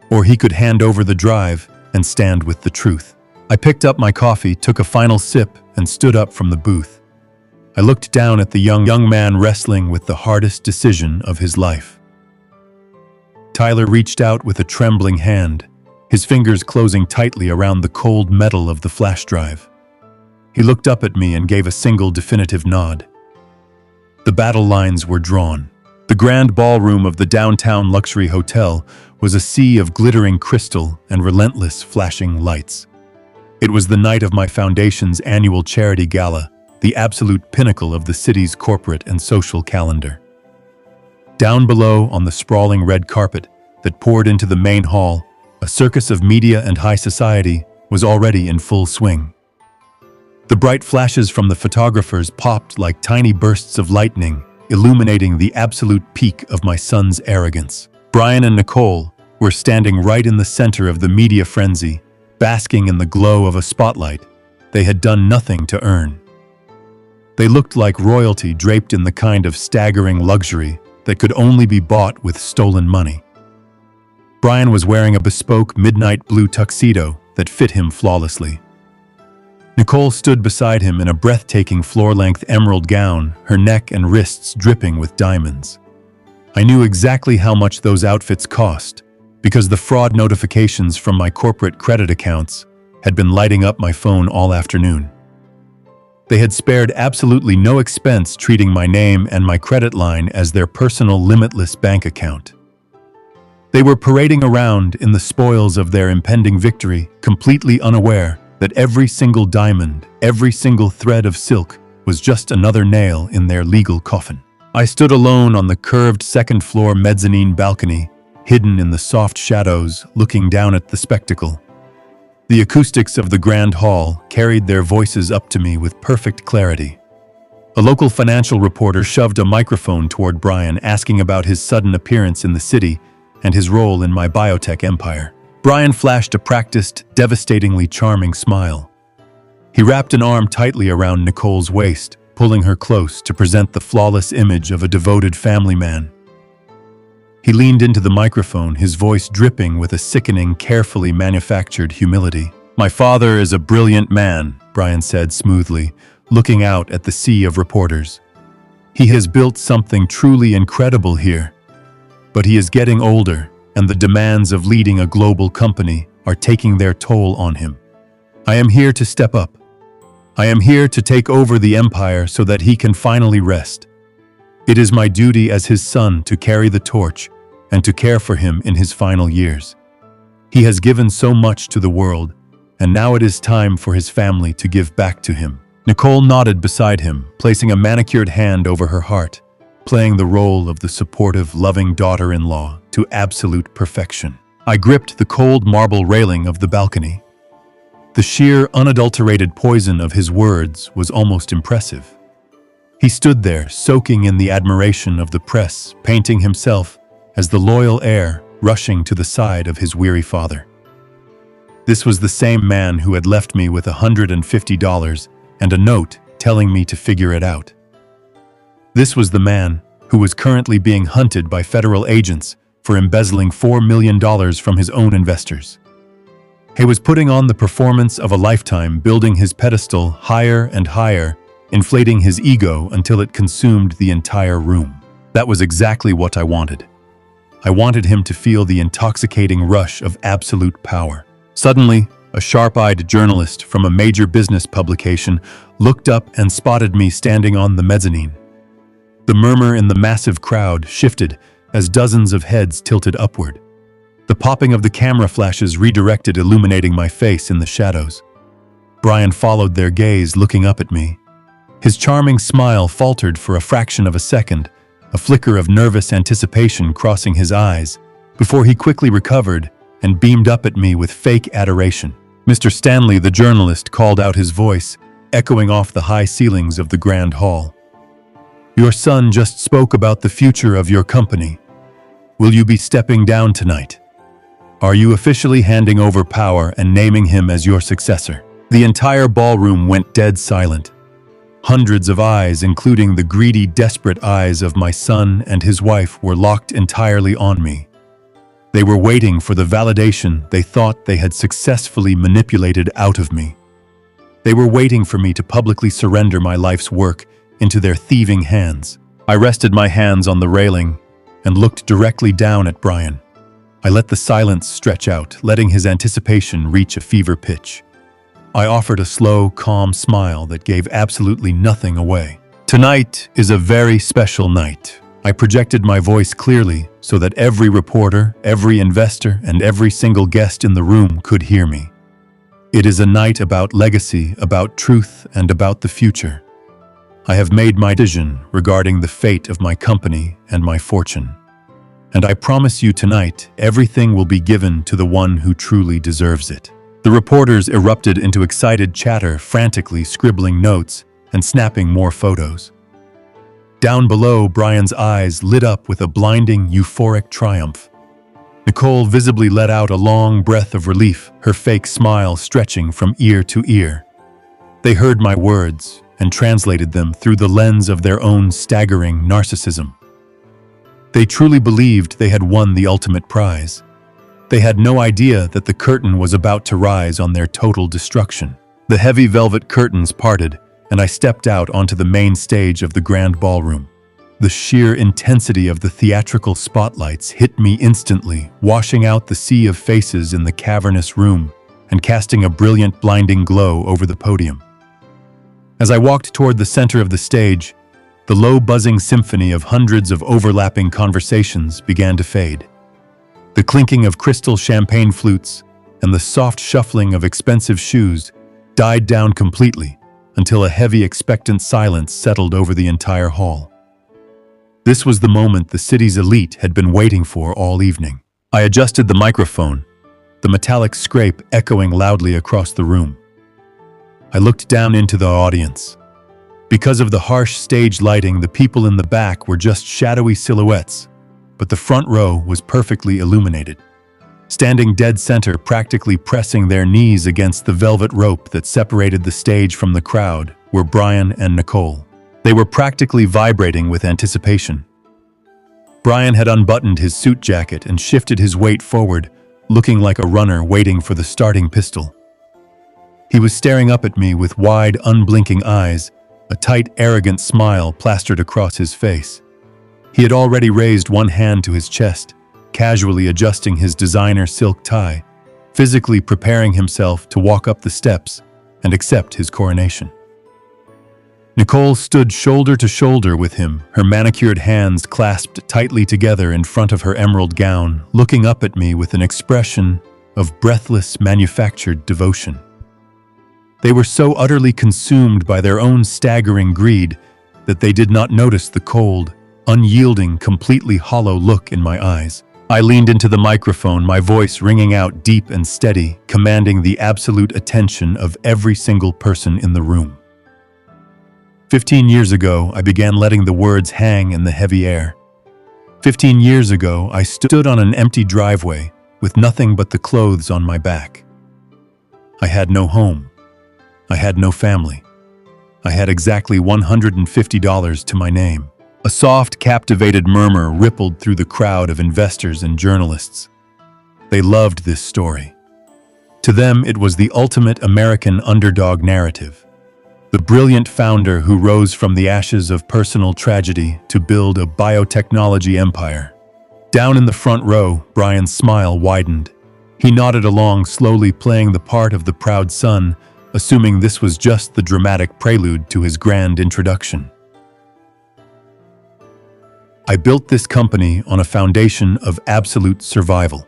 Or he could hand over the drive and stand with the truth. I picked up my coffee, took a final sip, and stood up from the booth. I looked down at the young man wrestling with the hardest decision of his life. Tyler reached out with a trembling hand, his fingers closing tightly around the cold metal of the flash drive. He looked up at me and gave a single definitive nod. The battle lines were drawn. The grand ballroom of the downtown luxury hotel was a sea of glittering crystal and relentless flashing lights. It was the night of my foundation's annual charity gala, the absolute pinnacle of the city's corporate and social calendar. Down below, on the sprawling red carpet that poured into the main hall, a circus of media and high society was already in full swing. The bright flashes from the photographers popped like tiny bursts of lightning, illuminating the absolute peak of my son's arrogance. Brian and Nicole were standing right in the center of the media frenzy, basking in the glow of a spotlight they had done nothing to earn. They looked like royalty draped in the kind of staggering luxury that could only be bought with stolen money. Brian was wearing a bespoke midnight blue tuxedo that fit him flawlessly. Nicole stood beside him in a breathtaking floor-length emerald gown, her neck and wrists dripping with diamonds. I knew exactly how much those outfits cost, because the fraud notifications from my corporate credit accounts had been lighting up my phone all afternoon. They had spared absolutely no expense treating my name and my credit line as their personal limitless bank account. They were parading around in the spoils of their impending victory, completely unaware that every single diamond, every single thread of silk was just another nail in their legal coffin. I stood alone on the curved second-floor mezzanine balcony, hidden in the soft shadows, looking down at the spectacle. The acoustics of the grand hall carried their voices up to me with perfect clarity. A local financial reporter shoved a microphone toward Brian, asking about his sudden appearance in the city and his role in my biotech empire. Brian flashed a practiced, devastatingly charming smile. He wrapped an arm tightly around Nicole's waist, pulling her close to present the flawless image of a devoted family man. He leaned into the microphone, his voice dripping with a sickening, carefully manufactured humility. "My father is a brilliant man," Brian said smoothly, looking out at the sea of reporters. "He has built something truly incredible here. But he is getting older, and the demands of leading a global company are taking their toll on him. I am here to step up. I am here to take over the empire so that he can finally rest. It is my duty as his son to carry the torch and to care for him in his final years. He has given so much to the world, and now it is time for his family to give back to him." Nicole nodded beside him, placing a manicured hand over her heart, playing the role of the supportive, loving daughter-in-law to absolute perfection. I gripped the cold marble railing of the balcony. The sheer, unadulterated poison of his words was almost impressive. He stood there, soaking in the admiration of the press, painting himself as the loyal heir rushing to the side of his weary father. This was the same man who had left me with $150 and a note telling me to figure it out. This was the man who was currently being hunted by federal agents for embezzling $4 million from his own investors. He was putting on the performance of a lifetime, building his pedestal higher and higher, inflating his ego until it consumed the entire room. That was exactly what I wanted. I wanted him to feel the intoxicating rush of absolute power. Suddenly, a sharp-eyed journalist from a major business publication looked up and spotted me standing on the mezzanine. The murmur in the massive crowd shifted as dozens of heads tilted upward. The popping of the camera flashes redirected, illuminating my face in the shadows. Brian followed their gaze, looking up at me. His charming smile faltered for a fraction of a second, a flicker of nervous anticipation crossing his eyes, before he quickly recovered and beamed up at me with fake adoration. Mr. Stanley, the journalist, called out, his voice echoing off the high ceilings of the grand hall. Your son just spoke about the future of your company. Will you be stepping down tonight? Are you officially handing over power and naming him as your successor? The entire ballroom went dead silent. Hundreds of eyes, including the greedy, desperate eyes of my son and his wife, were locked entirely on me. They were waiting for the validation they thought they had successfully manipulated out of me. They were waiting for me to publicly surrender my life's work into their thieving hands. I rested my hands on the railing and looked directly down at Brian. I let the silence stretch out, letting his anticipation reach a fever pitch. I offered a slow, calm smile that gave absolutely nothing away. Tonight is a very special night. I projected my voice clearly so that every reporter, every investor, and every single guest in the room could hear me. It is a night about legacy, about truth, and about the future. I have made my decision regarding the fate of my company and my fortune. And I promise you tonight, everything will be given to the one who truly deserves it. The reporters erupted into excited chatter, frantically scribbling notes and snapping more photos. Down below, Brian's eyes lit up with a blinding, euphoric triumph. Nicole visibly let out a long breath of relief, her fake smile stretching from ear to ear. They heard my words and translated them through the lens of their own staggering narcissism. They truly believed they had won the ultimate prize. They had no idea that the curtain was about to rise on their total destruction. The heavy velvet curtains parted, and I stepped out onto the main stage of the grand ballroom. The sheer intensity of the theatrical spotlights hit me instantly, washing out the sea of faces in the cavernous room and casting a brilliant, blinding glow over the podium. As I walked toward the center of the stage, the low buzzing symphony of hundreds of overlapping conversations began to fade. The clinking of crystal champagne flutes and the soft shuffling of expensive shoes died down completely until a heavy, expectant silence settled over the entire hall. This was the moment the city's elite had been waiting for all evening. I adjusted the microphone, the metallic scrape echoing loudly across the room. I looked down into the audience. Because of the harsh stage lighting, the people in the back were just shadowy silhouettes, but the front row was perfectly illuminated. Standing dead center, practically pressing their knees against the velvet rope that separated the stage from the crowd, were Brian and Nicole. They were practically vibrating with anticipation. Brian had unbuttoned his suit jacket and shifted his weight forward, looking like a runner waiting for the starting pistol. He was staring up at me with wide, unblinking eyes, a tight, arrogant smile plastered across his face. He had already raised one hand to his chest, casually adjusting his designer silk tie, physically preparing himself to walk up the steps and accept his coronation. Nicole stood shoulder to shoulder with him, her manicured hands clasped tightly together in front of her emerald gown, looking up at me with an expression of breathless, manufactured devotion. They were so utterly consumed by their own staggering greed that they did not notice the cold, unyielding, completely hollow look in my eyes. I leaned into the microphone, my voice ringing out deep and steady, commanding the absolute attention of every single person in the room. 15 years ago, I began letting the words hang in the heavy air. 15 years ago, I stood on an empty driveway with nothing but the clothes on my back. I had no home. I had no family. I had exactly $150 to my name. A soft, captivated murmur rippled through the crowd of investors and journalists. They loved this story. To them, it was the ultimate American underdog narrative. The brilliant founder who rose from the ashes of personal tragedy to build a biotechnology empire. Down in the front row, Brian's smile widened. He nodded along, slowly playing the part of the proud son, assuming this was just the dramatic prelude to his grand introduction. I built this company on a foundation of absolute survival.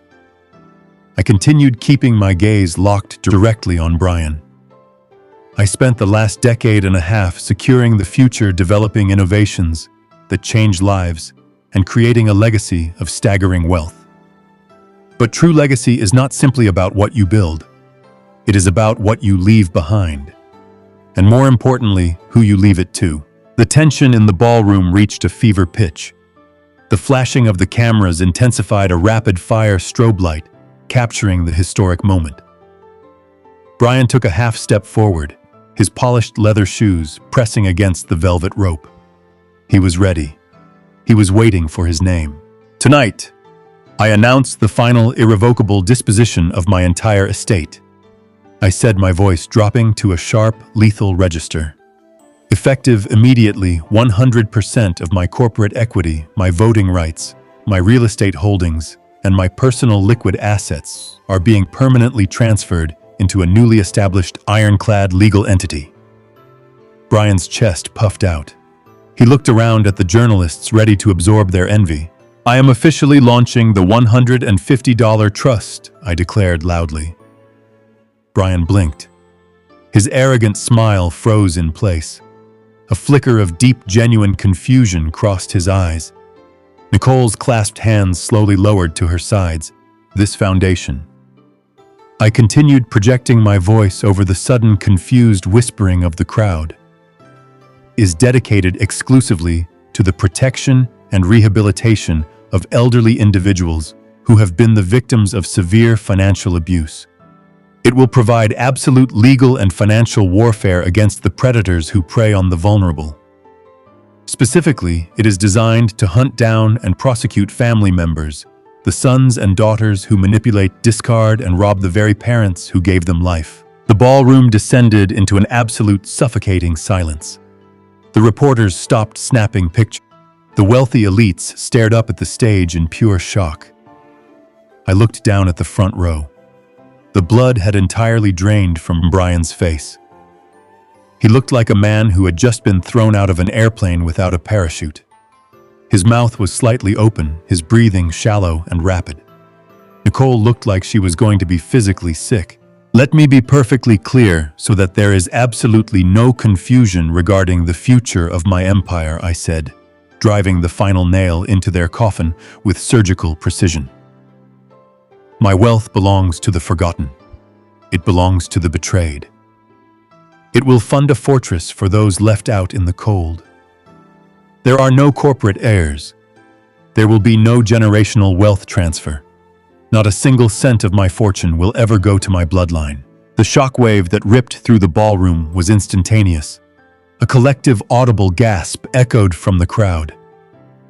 I continued keeping my gaze locked directly on Brian. I spent the last decade and a half securing the future, developing innovations that change lives and creating a legacy of staggering wealth. But true legacy is not simply about what you build. It is about what you leave behind. And more importantly, who you leave it to. The tension in the ballroom reached a fever pitch. The flashing of the cameras intensified a rapid-fire strobe light, capturing the historic moment. Brian took a half step forward, his polished leather shoes pressing against the velvet rope. He was ready. He was waiting for his name. Tonight, I announce the final irrevocable disposition of my entire estate. I said, my voice dropping to a sharp, lethal register. Effective immediately, 100% of my corporate equity, my voting rights, my real estate holdings, and my personal liquid assets are being permanently transferred into a newly established ironclad legal entity. Brian's chest puffed out. He looked around at the journalists ready to absorb their envy. I am officially launching the $150 trust, I declared loudly. Brian blinked. His arrogant smile froze in place. A flicker of deep, genuine confusion crossed his eyes. Nicole's clasped hands slowly lowered to her sides. This foundation. I continued, projecting my voice over the sudden confused whispering of the crowd. Is dedicated exclusively to the protection and rehabilitation of elderly individuals who have been the victims of severe financial abuse. It will provide absolute legal and financial warfare against the predators who prey on the vulnerable. Specifically, it is designed to hunt down and prosecute family members, the sons and daughters who manipulate, discard, and rob the very parents who gave them life. The ballroom descended into an absolute suffocating silence. The reporters stopped snapping pictures. The wealthy elites stared up at the stage in pure shock. I looked down at the front row. The blood had entirely drained from Brian's face. He looked like a man who had just been thrown out of an airplane without a parachute. His mouth was slightly open, his breathing shallow and rapid. Nicole looked like she was going to be physically sick. Let me be perfectly clear so that there is absolutely no confusion regarding the future of my empire, I said, driving the final nail into their coffin with surgical precision. My wealth belongs to the forgotten. It belongs to the betrayed. It will fund a fortress for those left out in the cold. There are no corporate heirs. There will be no generational wealth transfer. Not a single cent of my fortune will ever go to my bloodline. The shockwave that ripped through the ballroom was instantaneous. A collective audible gasp echoed from the crowd.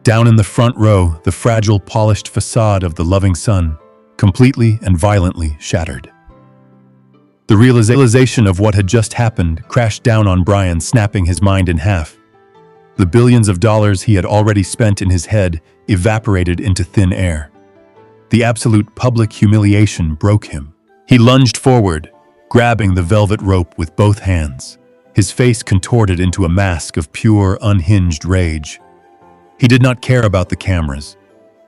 Down in the front row, the fragile, polished facade of the loving son completely and violently shattered. The realization of what had just happened crashed down on Brian, snapping his mind in half. The billions of dollars he had already spent in his head evaporated into thin air. The absolute public humiliation broke him. He lunged forward, grabbing the velvet rope with both hands. His face contorted into a mask of pure, unhinged rage. He did not care about the cameras.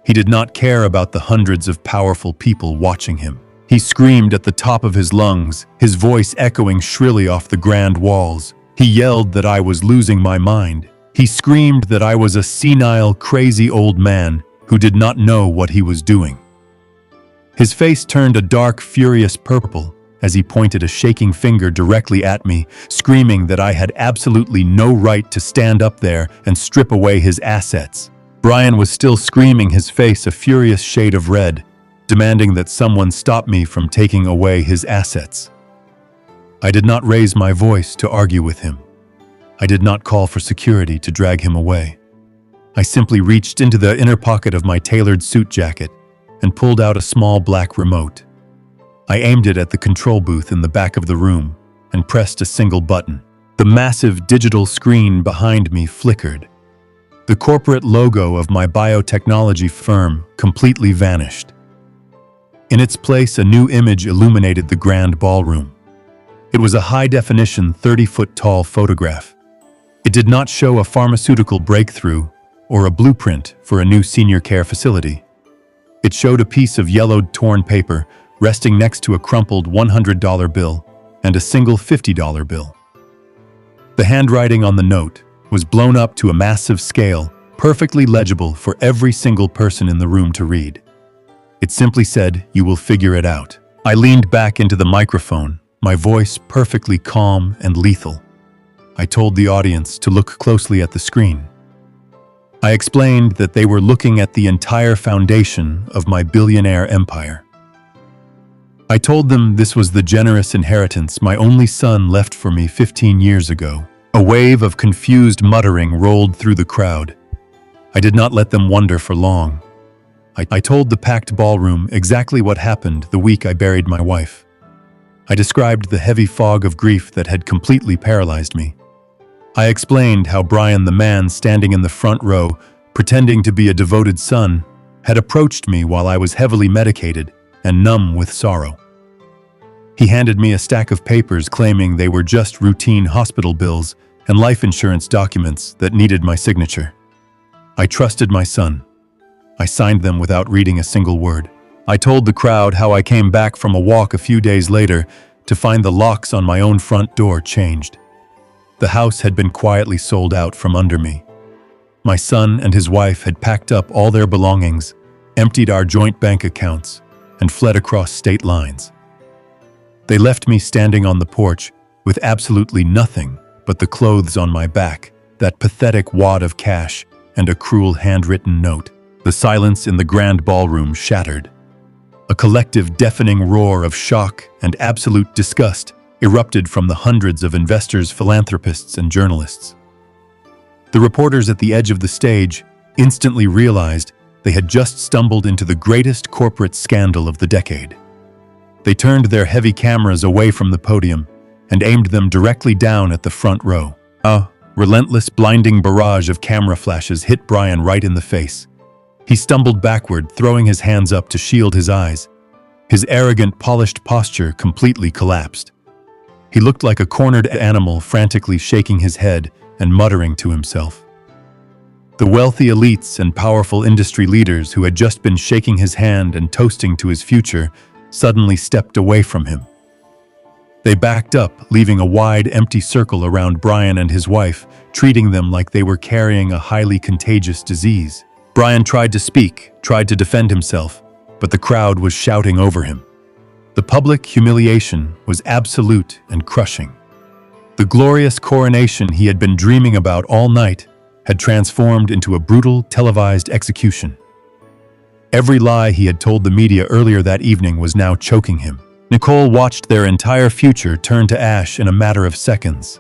He did not care about the hundreds of powerful people watching him. He screamed at the top of his lungs, his voice echoing shrilly off the grand walls. He yelled that I was losing my mind. He screamed that I was a senile, crazy old man who did not know what he was doing. His face turned a dark, furious purple as he pointed a shaking finger directly at me, screaming that I had absolutely no right to stand up there and strip away his assets. Brian was still screaming, his face a furious shade of red, demanding that someone stop me from taking away his assets. I did not raise my voice to argue with him. I did not call for security to drag him away. I simply reached into the inner pocket of my tailored suit jacket and pulled out a small black remote. I aimed it at the control booth in the back of the room and pressed a single button. The massive digital screen behind me flickered. The corporate logo of my biotechnology firm completely vanished. In its place, a new image illuminated the grand ballroom. It was a high-definition, 30-foot-tall photograph. It did not show a pharmaceutical breakthrough or a blueprint for a new senior care facility. It showed a piece of yellowed, torn paper resting next to a crumpled $100 bill and a single $50 bill. The handwriting on the note was blown up to a massive scale, perfectly legible for every single person in the room to read. It simply said, "You will figure it out." I leaned back into the microphone, my voice perfectly calm and lethal. I told the audience to look closely at the screen. I explained that they were looking at the entire foundation of my billionaire empire. I told them this was the generous inheritance my only son left for me 15 years ago. A wave of confused muttering rolled through the crowd. I did not let them wonder for long. I told the packed ballroom exactly what happened the week I buried my wife. I described the heavy fog of grief that had completely paralyzed me. I explained how Brian, the man standing in the front row, pretending to be a devoted son, had approached me while I was heavily medicated and numb with sorrow. He handed me a stack of papers claiming they were just routine hospital bills and life insurance documents that needed my signature. I trusted my son. I signed them without reading a single word. I told the crowd how I came back from a walk a few days later to find the locks on my own front door changed. The house had been quietly sold out from under me. My son and his wife had packed up all their belongings, emptied our joint bank accounts, and fled across state lines. They left me standing on the porch with absolutely nothing but the clothes on my back, that pathetic wad of cash, and a cruel handwritten note. The silence in the grand ballroom shattered. A collective deafening roar of shock and absolute disgust erupted from the hundreds of investors, philanthropists, and journalists. The reporters at the edge of the stage instantly realized they had just stumbled into the greatest corporate scandal of the decade. They turned their heavy cameras away from the podium and aimed them directly down at the front row. A relentless, blinding barrage of camera flashes hit Brian right in the face. He stumbled backward, throwing his hands up to shield his eyes. His arrogant, polished posture completely collapsed. He looked like a cornered animal, frantically shaking his head and muttering to himself. The wealthy elites and powerful industry leaders who had just been shaking his hand and toasting to his future suddenly stepped away from him. They backed up, leaving a wide, empty circle around Brian and his wife, treating them like they were carrying a highly contagious disease. Brian tried to speak, tried to defend himself, but the crowd was shouting over him. The public humiliation was absolute and crushing. The glorious coronation he had been dreaming about all night had transformed into a brutal, televised execution. Every lie he had told the media earlier that evening was now choking him. Nicole watched their entire future turn to ash in a matter of seconds.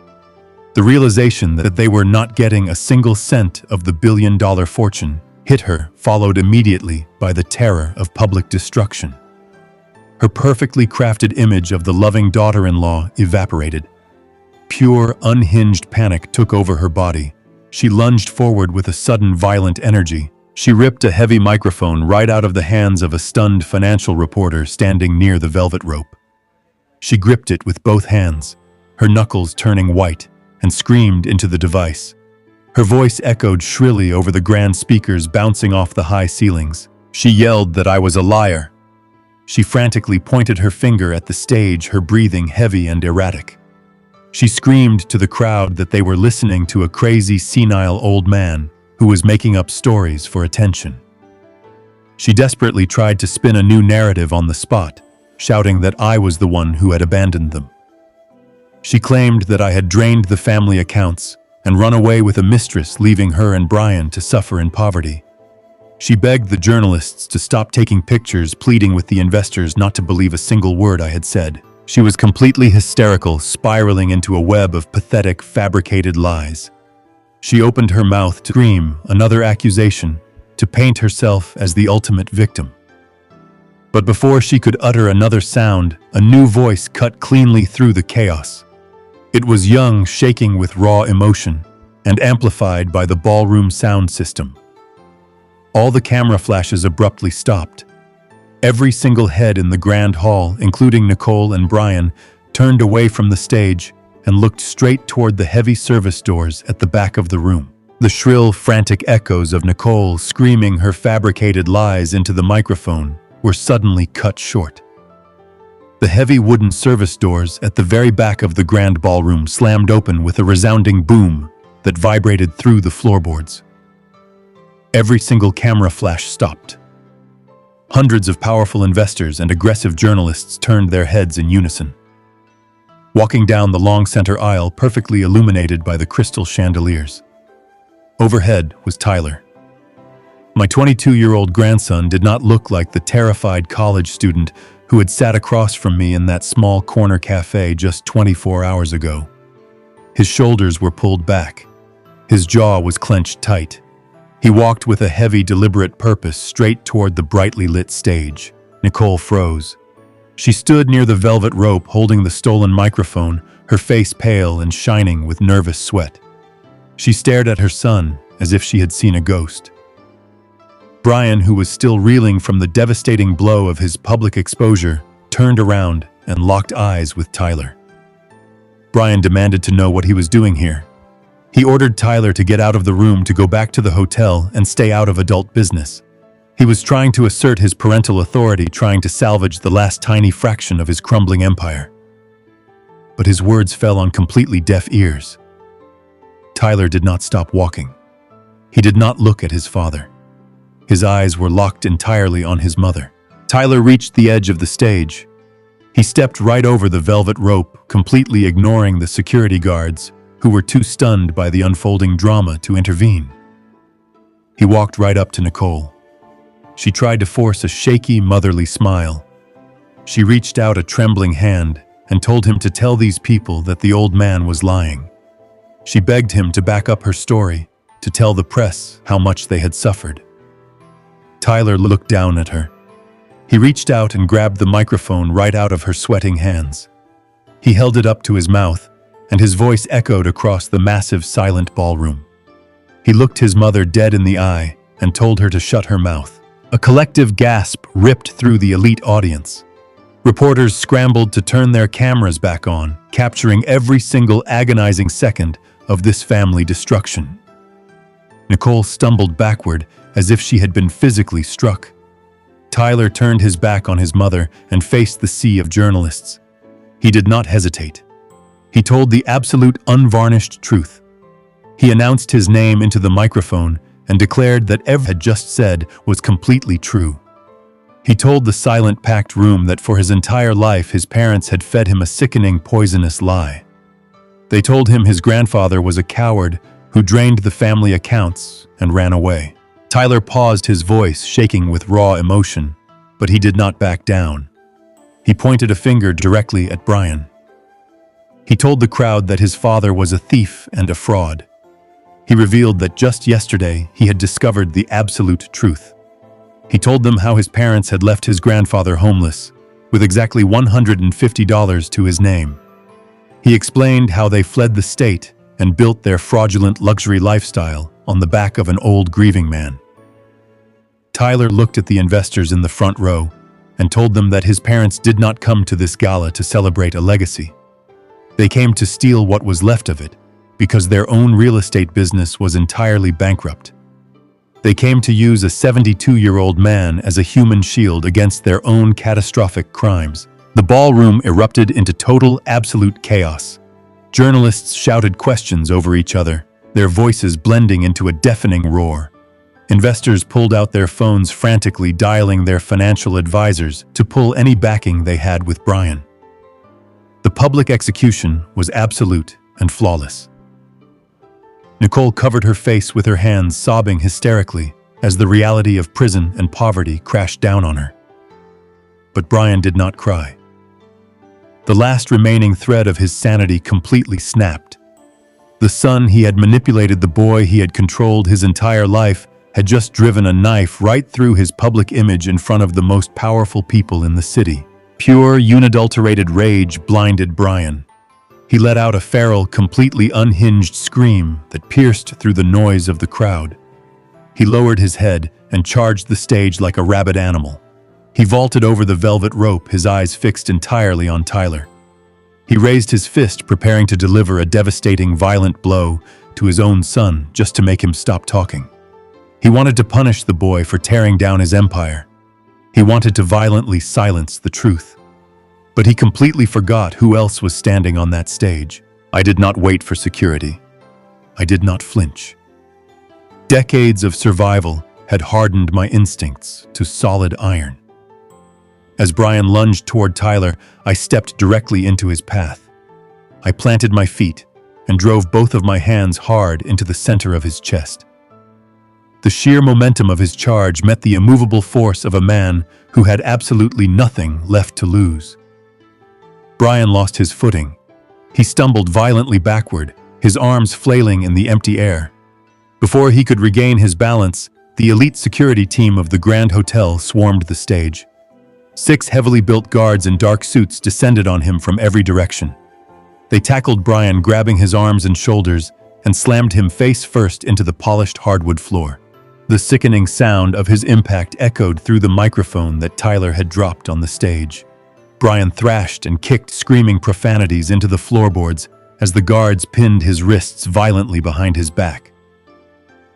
The realization that they were not getting a single cent of the billion-dollar fortune hit her, followed immediately by the terror of public destruction. Her perfectly crafted image of the loving daughter-in-law evaporated. Pure, unhinged panic took over her body. She lunged forward with a sudden, violent energy. She ripped a heavy microphone right out of the hands of a stunned financial reporter standing near the velvet rope. She gripped it with both hands, her knuckles turning white, and screamed into the device. Her voice echoed shrilly over the grand speakers bouncing off the high ceilings. She yelled that I was a liar. She frantically pointed her finger at the stage, her breathing heavy and erratic. She screamed to the crowd that they were listening to a crazy, senile old man who was making up stories for attention. She desperately tried to spin a new narrative on the spot, shouting that I was the one who had abandoned them. She claimed that I had drained the family accounts and run away with a mistress, leaving her and Brian to suffer in poverty. She begged the journalists to stop taking pictures, pleading with the investors not to believe a single word I had said. She was completely hysterical, spiraling into a web of pathetic, fabricated lies. She opened her mouth to scream another accusation, to paint herself as the ultimate victim. But before she could utter another sound, a new voice cut cleanly through the chaos. It was young, shaking with raw emotion, and amplified by the ballroom sound system. All the camera flashes abruptly stopped. Every single head in the grand hall, including Nicole and Brian, turned away from the stage and looked straight toward the heavy service doors at the back of the room. The shrill, frantic echoes of Nicole screaming her fabricated lies into the microphone were suddenly cut short. The heavy wooden service doors at the very back of the grand ballroom slammed open with a resounding boom that vibrated through the floorboards. Every single camera flash stopped. Hundreds of powerful investors and aggressive journalists turned their heads in unison. Walking down the long center aisle, perfectly illuminated by the crystal chandeliers. Overhead was Tyler. My 22-year-old grandson did not look like the terrified college student who had sat across from me in that small corner cafe just 24 hours ago. His shoulders were pulled back. His jaw was clenched tight. He walked with a heavy, deliberate purpose straight toward the brightly lit stage. Nicole froze. She stood near the velvet rope holding the stolen microphone, her face pale and shining with nervous sweat. She stared at her son as if she had seen a ghost. Brian, who was still reeling from the devastating blow of his public exposure, turned around and locked eyes with Tyler. Brian demanded to know what he was doing here. He ordered Tyler to get out of the room, to go back to the hotel and stay out of adult business. He was trying to assert his parental authority, trying to salvage the last tiny fraction of his crumbling empire. But his words fell on completely deaf ears. Tyler did not stop walking. He did not look at his father. His eyes were locked entirely on his mother. Tyler reached the edge of the stage. He stepped right over the velvet rope, completely ignoring the security guards, who were too stunned by the unfolding drama to intervene. He walked right up to Nicole. She tried to force a shaky, motherly smile. She reached out a trembling hand and told him to tell these people that the old man was lying. She begged him to back up her story, to tell the press how much they had suffered. Tyler looked down at her. He reached out and grabbed the microphone right out of her sweating hands. He held it up to his mouth, and his voice echoed across the massive, silent ballroom. He looked his mother dead in the eye and told her to shut her mouth. A collective gasp ripped through the elite audience. Reporters scrambled to turn their cameras back on, capturing every single agonizing second of this family destruction. Nicole stumbled backward as if she had been physically struck. Tyler turned his back on his mother and faced the sea of journalists. He did not hesitate. He told the absolute, unvarnished truth. He announced his name into the microphone and declared that everything he had just said was completely true. He told the silent, packed room that for his entire life his parents had fed him a sickening, poisonous lie. They told him his grandfather was a coward who drained the family accounts and ran away. Tyler paused, his voice shaking with raw emotion, but he did not back down. He pointed a finger directly at Brian. He told the crowd that his father was a thief and a fraud. He revealed that just yesterday he had discovered the absolute truth. He told them how his parents had left his grandfather homeless, with exactly $150 to his name. He explained how they fled the state and built their fraudulent luxury lifestyle on the back of an old grieving man. Tyler looked at the investors in the front row and told them that his parents did not come to this gala to celebrate a legacy. They came to steal what was left of it, because their own real estate business was entirely bankrupt. They came to use a 72-year-old man as a human shield against their own catastrophic crimes. The ballroom erupted into total, absolute chaos. Journalists shouted questions over each other, their voices blending into a deafening roar. Investors pulled out their phones frantically, dialing their financial advisors to pull any backing they had with Brian. The public execution was absolute and flawless. Nicole covered her face with her hands, sobbing hysterically as the reality of prison and poverty crashed down on her. But Brian did not cry. The last remaining thread of his sanity completely snapped. The son he had manipulated, the boy he had controlled his entire life, had just driven a knife right through his public image in front of the most powerful people in the city. Pure, unadulterated rage blinded Brian. He let out a feral, completely unhinged scream that pierced through the noise of the crowd. He lowered his head and charged the stage like a rabid animal. He vaulted over the velvet rope, his eyes fixed entirely on Tyler. He raised his fist, preparing to deliver a devastating, violent blow to his own son just to make him stop talking. He wanted to punish the boy for tearing down his empire. He wanted to violently silence the truth. But he completely forgot who else was standing on that stage. I did not wait for security. I did not flinch. Decades of survival had hardened my instincts to solid iron. As Brian lunged toward Tyler, I stepped directly into his path. I planted my feet and drove both of my hands hard into the center of his chest. The sheer momentum of his charge met the immovable force of a man who had absolutely nothing left to lose. Brian lost his footing. He stumbled violently backward, his arms flailing in the empty air. Before he could regain his balance, the elite security team of the Grand Hotel swarmed the stage. 6 heavily built guards in dark suits descended on him from every direction. They tackled Brian, grabbing his arms and shoulders, and slammed him face first into the polished hardwood floor. The sickening sound of his impact echoed through the microphone that Tyler had dropped on the stage. Brian thrashed and kicked screaming profanities into the floorboards as the guards pinned his wrists violently behind his back.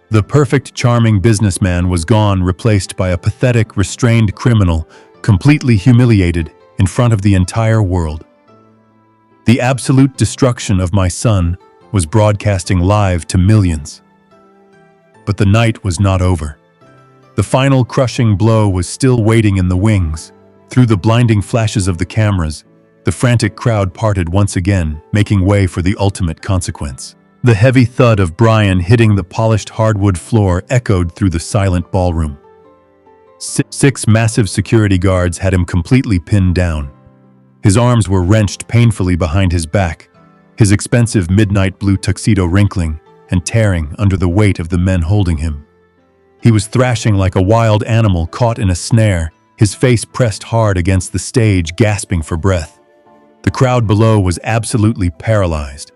The perfect, charming businessman was gone, replaced by a pathetic, restrained criminal, completely humiliated in front of the entire world. The absolute destruction of my son was broadcasting live to millions. But the night was not over. The final crushing blow was still waiting in the wings. Through the blinding flashes of the cameras, the frantic crowd parted once again, making way for the ultimate consequence. The heavy thud of Brian hitting the polished hardwood floor echoed through the silent ballroom. 6 massive security guards had him completely pinned down. His arms were wrenched painfully behind his back, his expensive midnight blue tuxedo wrinkling and tearing under the weight of the men holding him. He was thrashing like a wild animal caught in a snare, his face pressed hard against the stage, gasping for breath. The crowd below was absolutely paralyzed.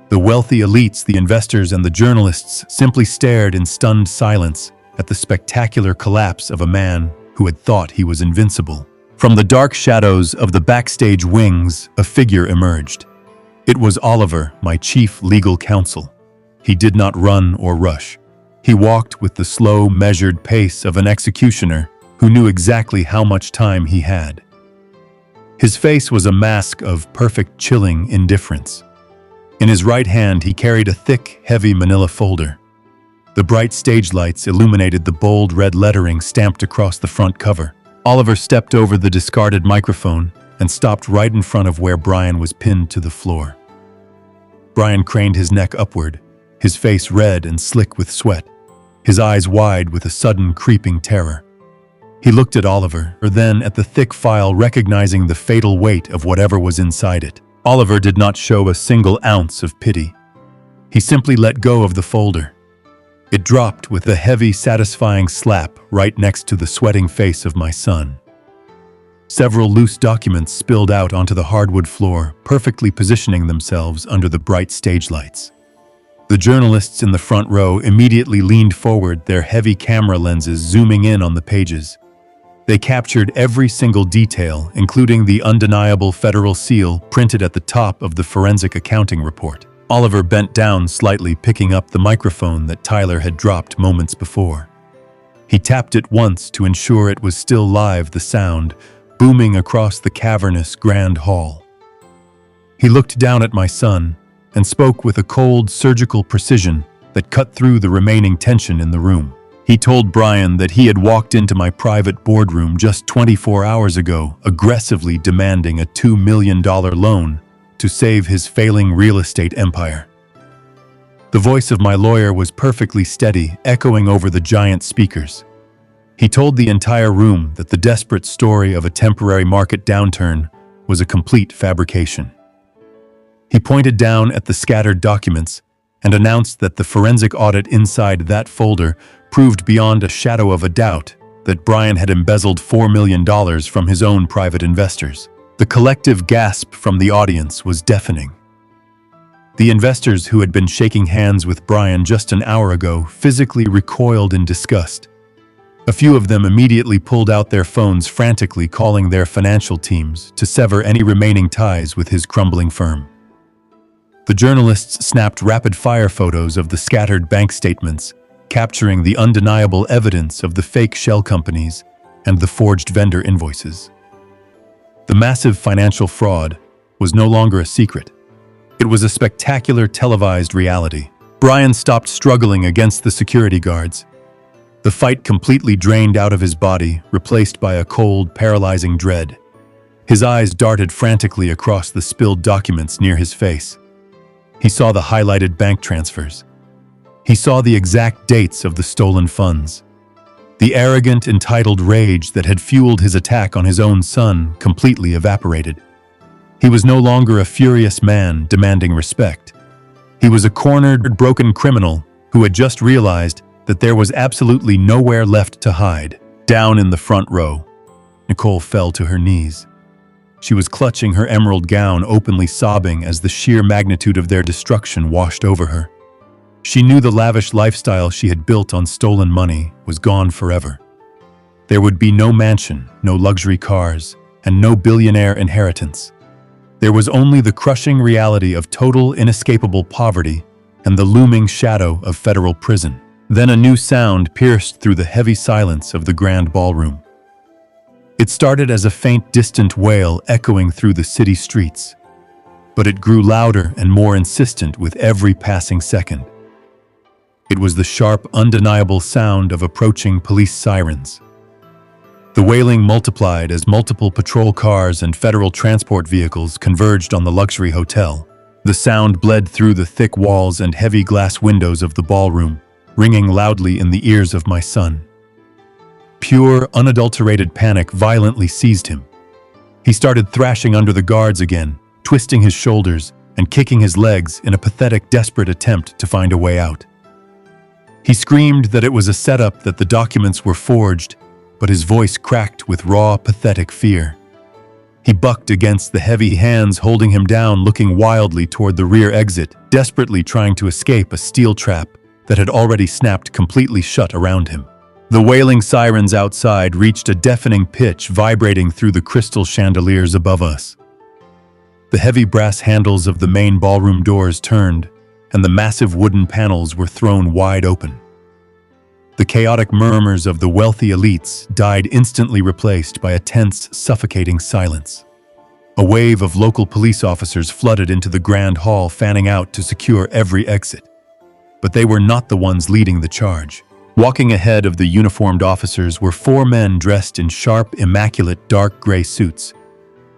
The wealthy elites, the investors, and the journalists simply stared in stunned silence at the spectacular collapse of a man who had thought he was invincible. From the dark shadows of the backstage wings, a figure emerged. It was Oliver, my chief legal counsel. He did not run or rush. He walked with the slow, measured pace of an executioner who knew exactly how much time he had. His face was a mask of perfect, chilling indifference. In his right hand, he carried a thick, heavy manila folder. The bright stage lights illuminated the bold red lettering stamped across the front cover. Oliver stepped over the discarded microphone and stopped right in front of where Brian was pinned to the floor. Brian craned his neck upward, his face red and slick with sweat, his eyes wide with a sudden creeping terror. He looked at Oliver, then at the thick file, recognizing the fatal weight of whatever was inside it. Oliver did not show a single ounce of pity. He simply let go of the folder. It dropped with a heavy, satisfying slap right next to the sweating face of my son. Several loose documents spilled out onto the hardwood floor, perfectly positioning themselves under the bright stage lights. The journalists in the front row immediately leaned forward, their heavy camera lenses zooming in on the pages. They captured every single detail, including the undeniable federal seal printed at the top of the forensic accounting report. Oliver bent down slightly, picking up the microphone that Tyler had dropped moments before. He tapped it once to ensure it was still live, the sound booming across the cavernous grand hall. He looked down at my son, and spoke with a cold, surgical precision that cut through the remaining tension in the room. He told Brian that he had walked into my private boardroom just 24 hours ago, aggressively demanding a $2 million loan to save his failing real estate empire. The voice of my lawyer was perfectly steady, echoing over the giant speakers. He told the entire room that the desperate story of a temporary market downturn was a complete fabrication. He pointed down at the scattered documents and announced that the forensic audit inside that folder proved beyond a shadow of a doubt that Brian had embezzled $4 million from his own private investors. The collective gasp from the audience was deafening. The investors who had been shaking hands with Brian just an hour ago physically recoiled in disgust. A few of them immediately pulled out their phones, frantically calling their financial teams to sever any remaining ties with his crumbling firm. The journalists snapped rapid-fire photos of the scattered bank statements, capturing the undeniable evidence of the fake shell companies and the forged vendor invoices. The massive financial fraud was no longer a secret. It was a spectacular televised reality. Brian stopped struggling against the security guards. The fight completely drained out of his body, replaced by a cold, paralyzing dread. His eyes darted frantically across the spilled documents near his face. He saw the highlighted bank transfers. He saw the exact dates of the stolen funds. The arrogant, entitled rage that had fueled his attack on his own son completely evaporated. He was no longer a furious man demanding respect. He was a cornered, broken criminal who had just realized that there was absolutely nowhere left to hide. Down in the front row, Nicole fell to her knees. She was clutching her emerald gown, openly sobbing as the sheer magnitude of their destruction washed over her. She knew the lavish lifestyle she had built on stolen money was gone forever. There would be no mansion, no luxury cars, and no billionaire inheritance. There was only the crushing reality of total, inescapable poverty and the looming shadow of federal prison. Then a new sound pierced through the heavy silence of the grand ballroom. It started as a faint, distant wail echoing through the city streets, but it grew louder and more insistent with every passing second. It was the sharp, undeniable sound of approaching police sirens. The wailing multiplied as multiple patrol cars and federal transport vehicles converged on the luxury hotel. The sound bled through the thick walls and heavy glass windows of the ballroom, ringing loudly in the ears of my son. Pure, unadulterated panic violently seized him. He started thrashing under the guards again, twisting his shoulders and kicking his legs in a pathetic, desperate attempt to find a way out. He screamed that it was a setup, that the documents were forged, but his voice cracked with raw, pathetic fear. He bucked against the heavy hands holding him down, looking wildly toward the rear exit, desperately trying to escape a steel trap that had already snapped completely shut around him. The wailing sirens outside reached a deafening pitch, vibrating through the crystal chandeliers above us. The heavy brass handles of the main ballroom doors turned, and the massive wooden panels were thrown wide open. The chaotic murmurs of the wealthy elites died, instantly replaced by a tense, suffocating silence. A wave of local police officers flooded into the grand hall, fanning out to secure every exit. But they were not the ones leading the charge. Walking ahead of the uniformed officers were four men dressed in sharp, immaculate, dark gray suits.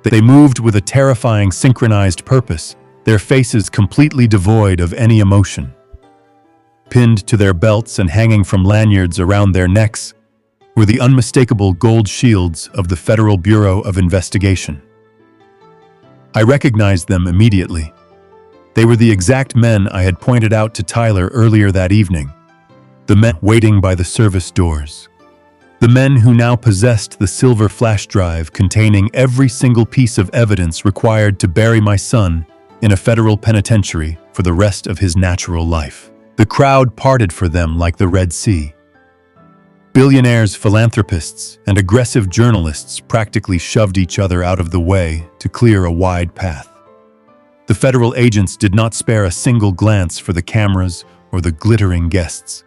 They moved with a terrifying, synchronized purpose, their faces completely devoid of any emotion. Pinned to their belts and hanging from lanyards around their necks were the unmistakable gold shields of the Federal Bureau of Investigation. I recognized them immediately. They were the exact men I had pointed out to Tyler earlier that evening, the men waiting by the service doors. The men who now possessed the silver flash drive containing every single piece of evidence required to bury my son in a federal penitentiary for the rest of his natural life. The crowd parted for them like the Red Sea. Billionaires, philanthropists, and aggressive journalists practically shoved each other out of the way to clear a wide path. The federal agents did not spare a single glance for the cameras or the glittering guests.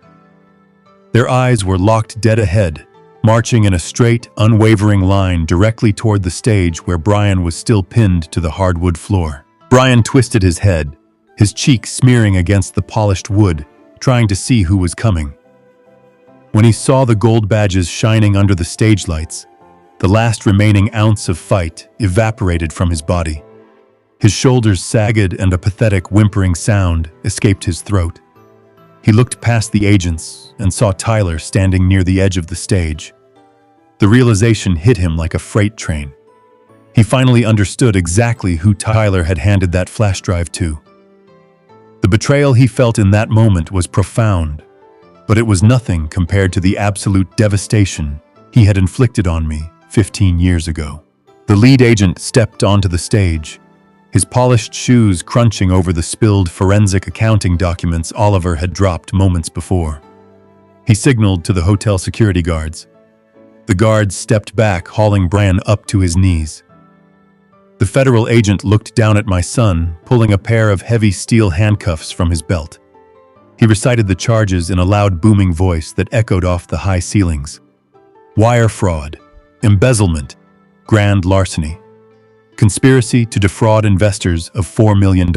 Their eyes were locked dead ahead, marching in a straight, unwavering line directly toward the stage where Brian was still pinned to the hardwood floor. Brian twisted his head, his cheek smearing against the polished wood, trying to see who was coming. When he saw the gold badges shining under the stage lights, the last remaining ounce of fight evaporated from his body. His shoulders sagged and a pathetic whimpering sound escaped his throat. He looked past the agents and saw Tyler standing near the edge of the stage. The realization hit him like a freight train. He finally understood exactly who Tyler had handed that flash drive to. The betrayal he felt in that moment was profound, but it was nothing compared to the absolute devastation he had inflicted on me 15 years ago. The lead agent stepped onto the stage, his polished shoes crunching over the spilled forensic accounting documents Oliver had dropped moments before. He signaled to the hotel security guards. The guards stepped back, hauling Brian up to his knees. The federal agent looked down at my son, pulling a pair of heavy steel handcuffs from his belt. He recited the charges in a loud booming voice that echoed off the high ceilings. Wire fraud, embezzlement, grand larceny, conspiracy to defraud investors of $4 million.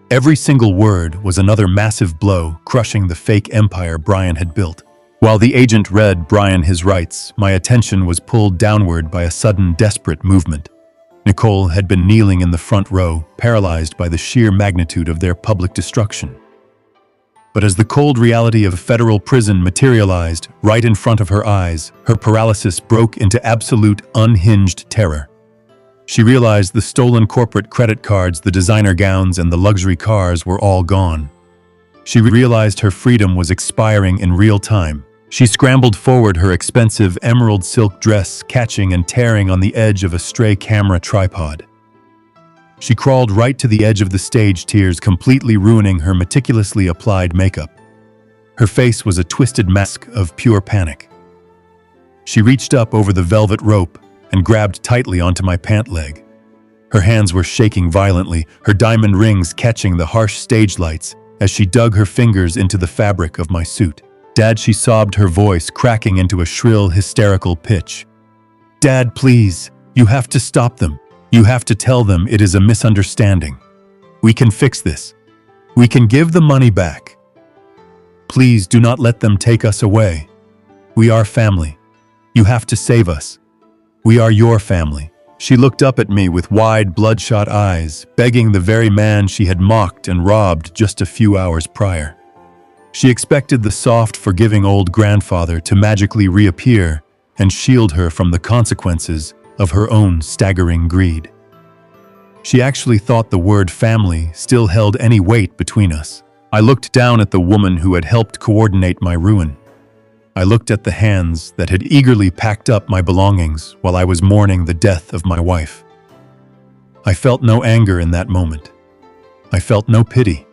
Every single word was another massive blow, crushing the fake empire Brian had built. While the agent read Brian his rights, my attention was pulled downward by a sudden, desperate movement. Nicole had been kneeling in the front row, paralyzed by the sheer magnitude of their public destruction. But as the cold reality of federal prison materialized right in front of her eyes, her paralysis broke into absolute, unhinged terror. She realized the stolen corporate credit cards, the designer gowns, and the luxury cars were all gone. She realized her freedom was expiring in real time. She scrambled forward, her expensive emerald silk dress catching and tearing on the edge of a stray camera tripod. She crawled right to the edge of the stage, tears completely ruining her meticulously applied makeup. Her face was a twisted mask of pure panic. She reached up over the velvet rope and grabbed tightly onto my pant leg. Her hands were shaking violently, her diamond rings catching the harsh stage lights as she dug her fingers into the fabric of my suit. "Dad," she sobbed, her voice cracking into a shrill, hysterical pitch. "Dad, please, you have to stop them. You have to tell them it is a misunderstanding. We can fix this. We can give the money back. Please do not let them take us away. We are family. You have to save us. We are your family." She looked up at me with wide, bloodshot eyes, begging the very man she had mocked and robbed just a few hours prior. She expected the soft, forgiving old grandfather to magically reappear and shield her from the consequences of her own staggering greed. She actually thought the word family still held any weight between us. I looked down at the woman who had helped coordinate my ruin. I looked at the hands that had eagerly packed up my belongings while I was mourning the death of my wife. I felt no anger in that moment. I felt no pity.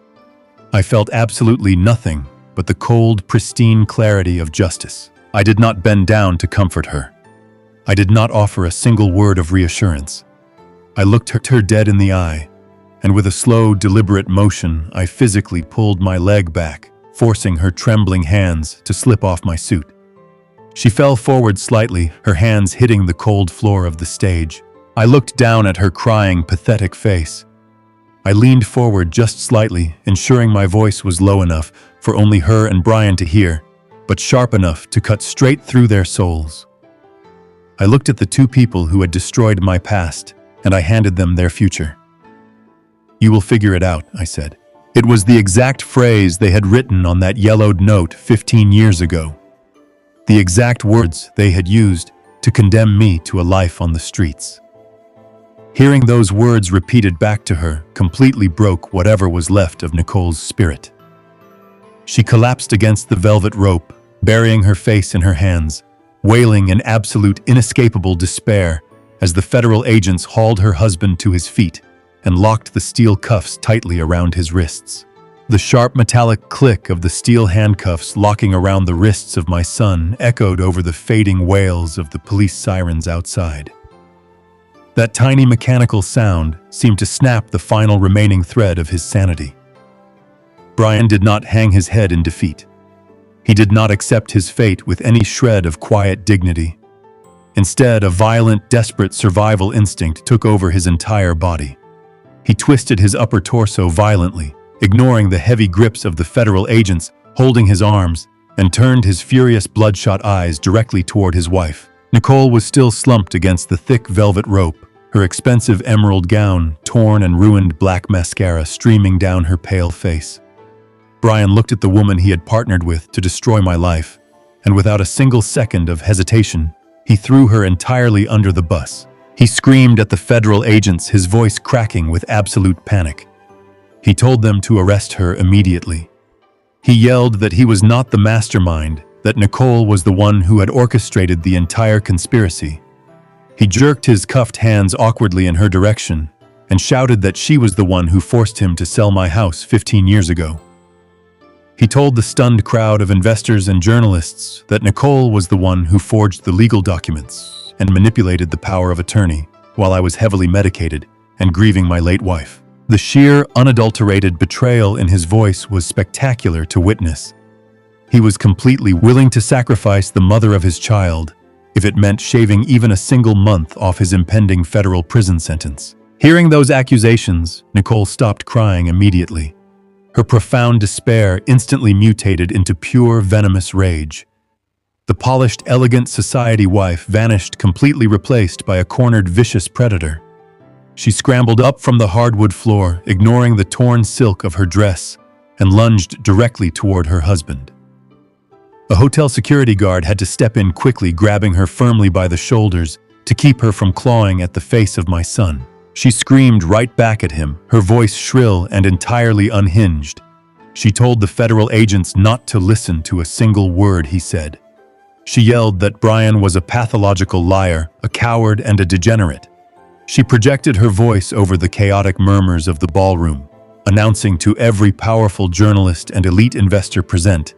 I felt absolutely nothing but the cold, pristine clarity of justice. I did not bend down to comfort her. I did not offer a single word of reassurance. I looked her dead in the eye, and with a slow, deliberate motion, I physically pulled my leg back, forcing her trembling hands to slip off my suit. She fell forward slightly, her hands hitting the cold floor of the stage. I looked down at her crying, pathetic face. I leaned forward just slightly, ensuring my voice was low enough for only her and Brian to hear, but sharp enough to cut straight through their souls. I looked at the two people who had destroyed my past, and I handed them their future. "You will figure it out," I said. It was the exact phrase they had written on that yellowed note 15 years ago. The exact words they had used to condemn me to a life on the streets. Hearing those words repeated back to her completely broke whatever was left of Nicole's spirit. She collapsed against the velvet rope, burying her face in her hands, wailing in absolute, inescapable despair as the federal agents hauled her husband to his feet and locked the steel cuffs tightly around his wrists. The sharp metallic click of the steel handcuffs locking around the wrists of my son echoed over the fading wails of the police sirens outside. That tiny mechanical sound seemed to snap the final remaining thread of his sanity. Brian did not hang his head in defeat. He did not accept his fate with any shred of quiet dignity. Instead, a violent, desperate survival instinct took over his entire body. He twisted his upper torso violently, ignoring the heavy grips of the federal agents holding his arms, and turned his furious bloodshot eyes directly toward his wife. Nicole was still slumped against the thick velvet rope, her expensive emerald gown torn and ruined, black mascara streaming down her pale face. Brian looked at the woman he had partnered with to destroy my life, and without a single second of hesitation, he threw her entirely under the bus. He screamed at the federal agents, his voice cracking with absolute panic. He told them to arrest her immediately. He yelled that he was not the mastermind, that Nicole was the one who had orchestrated the entire conspiracy. He jerked his cuffed hands awkwardly in her direction and shouted that she was the one who forced him to sell my house 15 years ago. He told the stunned crowd of investors and journalists that Nicole was the one who forged the legal documents and manipulated the power of attorney while I was heavily medicated and grieving my late wife. The sheer, unadulterated betrayal in his voice was spectacular to witness. He was completely willing to sacrifice the mother of his child if it meant shaving even a single month off his impending federal prison sentence. Hearing those accusations, Nicole stopped crying immediately. Her profound despair instantly mutated into pure, venomous rage. The polished, elegant society wife vanished, completely replaced by a cornered, vicious predator. She scrambled up from the hardwood floor, ignoring the torn silk of her dress, and lunged directly toward her husband. A hotel security guard had to step in quickly, grabbing her firmly by the shoulders to keep her from clawing at the face of my son. She screamed right back at him, her voice shrill and entirely unhinged. She told the federal agents not to listen to a single word he said. She yelled that Brian was a pathological liar, a coward, and a degenerate. She projected her voice over the chaotic murmurs of the ballroom, announcing to every powerful journalist and elite investor present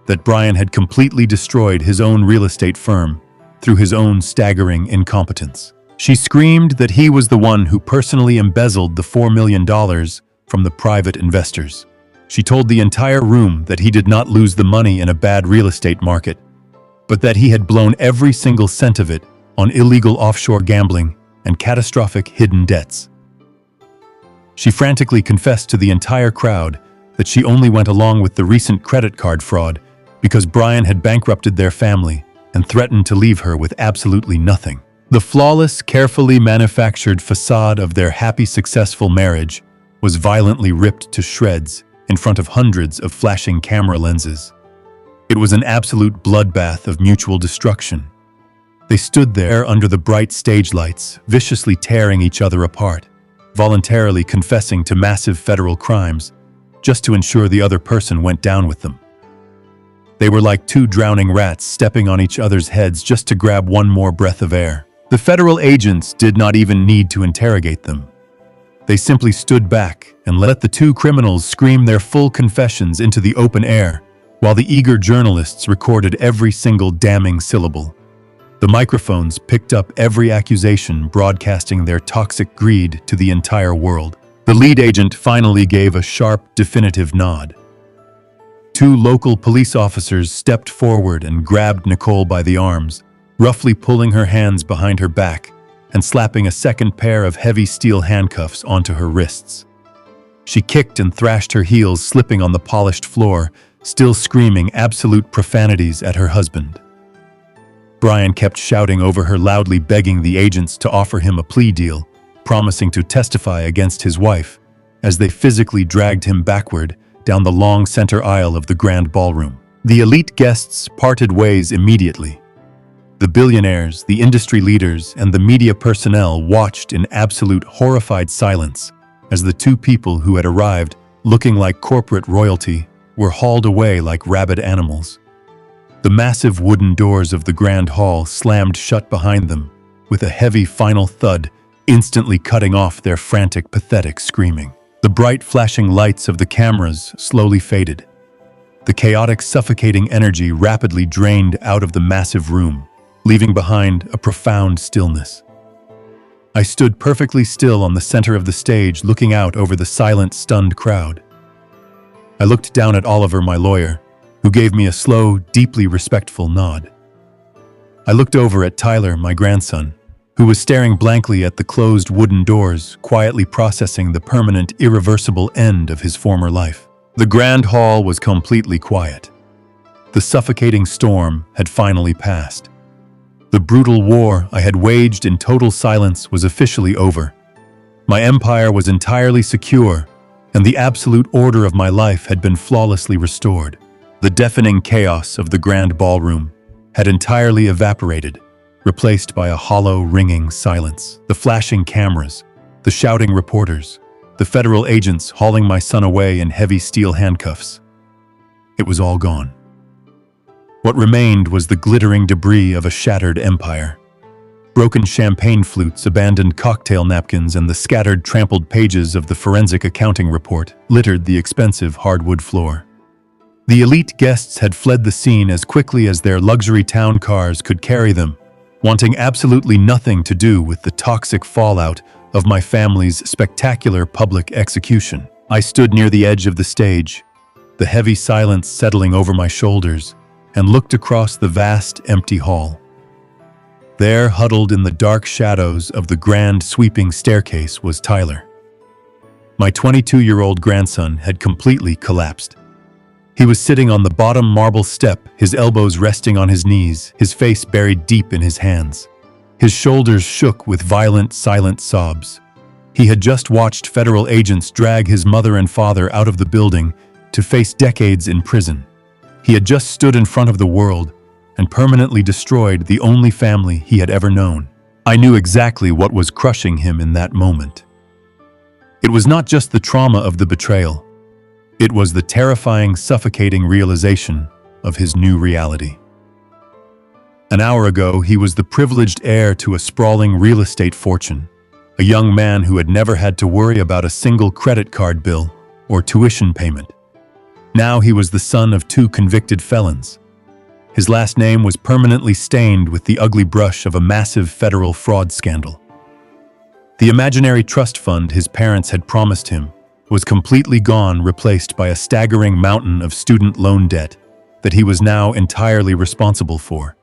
that Brian had completely destroyed his own real estate firm through his own staggering incompetence. She screamed that he was the one who personally embezzled the $4 million from the private investors. She told the entire room that he did not lose the money in a bad real estate market, but that he had blown every single cent of it on illegal offshore gambling and catastrophic hidden debts. She frantically confessed to the entire crowd that she only went along with the recent credit card fraud because Brian had bankrupted their family and threatened to leave her with absolutely nothing. The flawless, carefully manufactured facade of their happy, successful marriage was violently ripped to shreds in front of hundreds of flashing camera lenses. It was an absolute bloodbath of mutual destruction. They stood there under the bright stage lights, viciously tearing each other apart, voluntarily confessing to massive federal crimes, just to ensure the other person went down with them. They were like two drowning rats stepping on each other's heads just to grab one more breath of air. The federal agents did not even need to interrogate them. They simply stood back and let the two criminals scream their full confessions into the open air, while the eager journalists recorded every single damning syllable. The microphones picked up every accusation, broadcasting their toxic greed to the entire world. The lead agent finally gave a sharp, definitive nod. Two local police officers stepped forward and grabbed Nicole by the arms, roughly pulling her hands behind her back and slapping a second pair of heavy steel handcuffs onto her wrists. She kicked and thrashed her heels, slipping on the polished floor, still screaming absolute profanities at her husband. Brian kept shouting over her, loudly begging the agents to offer him a plea deal, promising to testify against his wife, as they physically dragged him backward down the long center aisle of the grand ballroom. The elite guests parted ways immediately. The billionaires, the industry leaders, and the media personnel watched in absolute horrified silence as the two people who had arrived, looking like corporate royalty, were hauled away like rabid animals. The massive wooden doors of the grand hall slammed shut behind them, with a heavy final thud, instantly cutting off their frantic, pathetic screaming. The bright flashing lights of the cameras slowly faded. The chaotic, suffocating energy rapidly drained out of the massive room, leaving behind a profound stillness. I stood perfectly still on the center of the stage, looking out over the silent, stunned crowd. I looked down at Oliver, my lawyer, who gave me a slow, deeply respectful nod. I looked over at Tyler, my grandson, who was staring blankly at the closed wooden doors, quietly processing the permanent, irreversible end of his former life. The grand hall was completely quiet. The suffocating storm had finally passed. The brutal war I had waged in total silence was officially over. My empire was entirely secure, and the absolute order of my life had been flawlessly restored. The deafening chaos of the grand ballroom had entirely evaporated, replaced by a hollow, ringing silence. The flashing cameras, the shouting reporters, the federal agents hauling my son away in heavy steel handcuffs. It was all gone. What remained was the glittering debris of a shattered empire. Broken champagne flutes, abandoned cocktail napkins, and the scattered, trampled pages of the forensic accounting report littered the expensive hardwood floor. The elite guests had fled the scene as quickly as their luxury town cars could carry them, wanting absolutely nothing to do with the toxic fallout of my family's spectacular public execution. I stood near the edge of the stage, the heavy silence settling over my shoulders, and looked across the vast, empty hall. There, huddled in the dark shadows of the grand, sweeping staircase, was Tyler. My 22-year-old grandson had completely collapsed. He was sitting on the bottom marble step, his elbows resting on his knees, his face buried deep in his hands. His shoulders shook with violent, silent sobs. He had just watched federal agents drag his mother and father out of the building to face decades in prison. He had just stood in front of the world and permanently destroyed the only family he had ever known. I knew exactly what was crushing him in that moment. It was not just the trauma of the betrayal. It was the terrifying, suffocating realization of his new reality. An hour ago, he was the privileged heir to a sprawling real estate fortune, a young man who had never had to worry about a single credit card bill or tuition payment. Now he was the son of 2 convicted felons. His last name was permanently stained with the ugly brush of a massive federal fraud scandal. The imaginary trust fund his parents had promised him was completely gone, replaced by a staggering mountain of student loan debt that he was now entirely responsible for.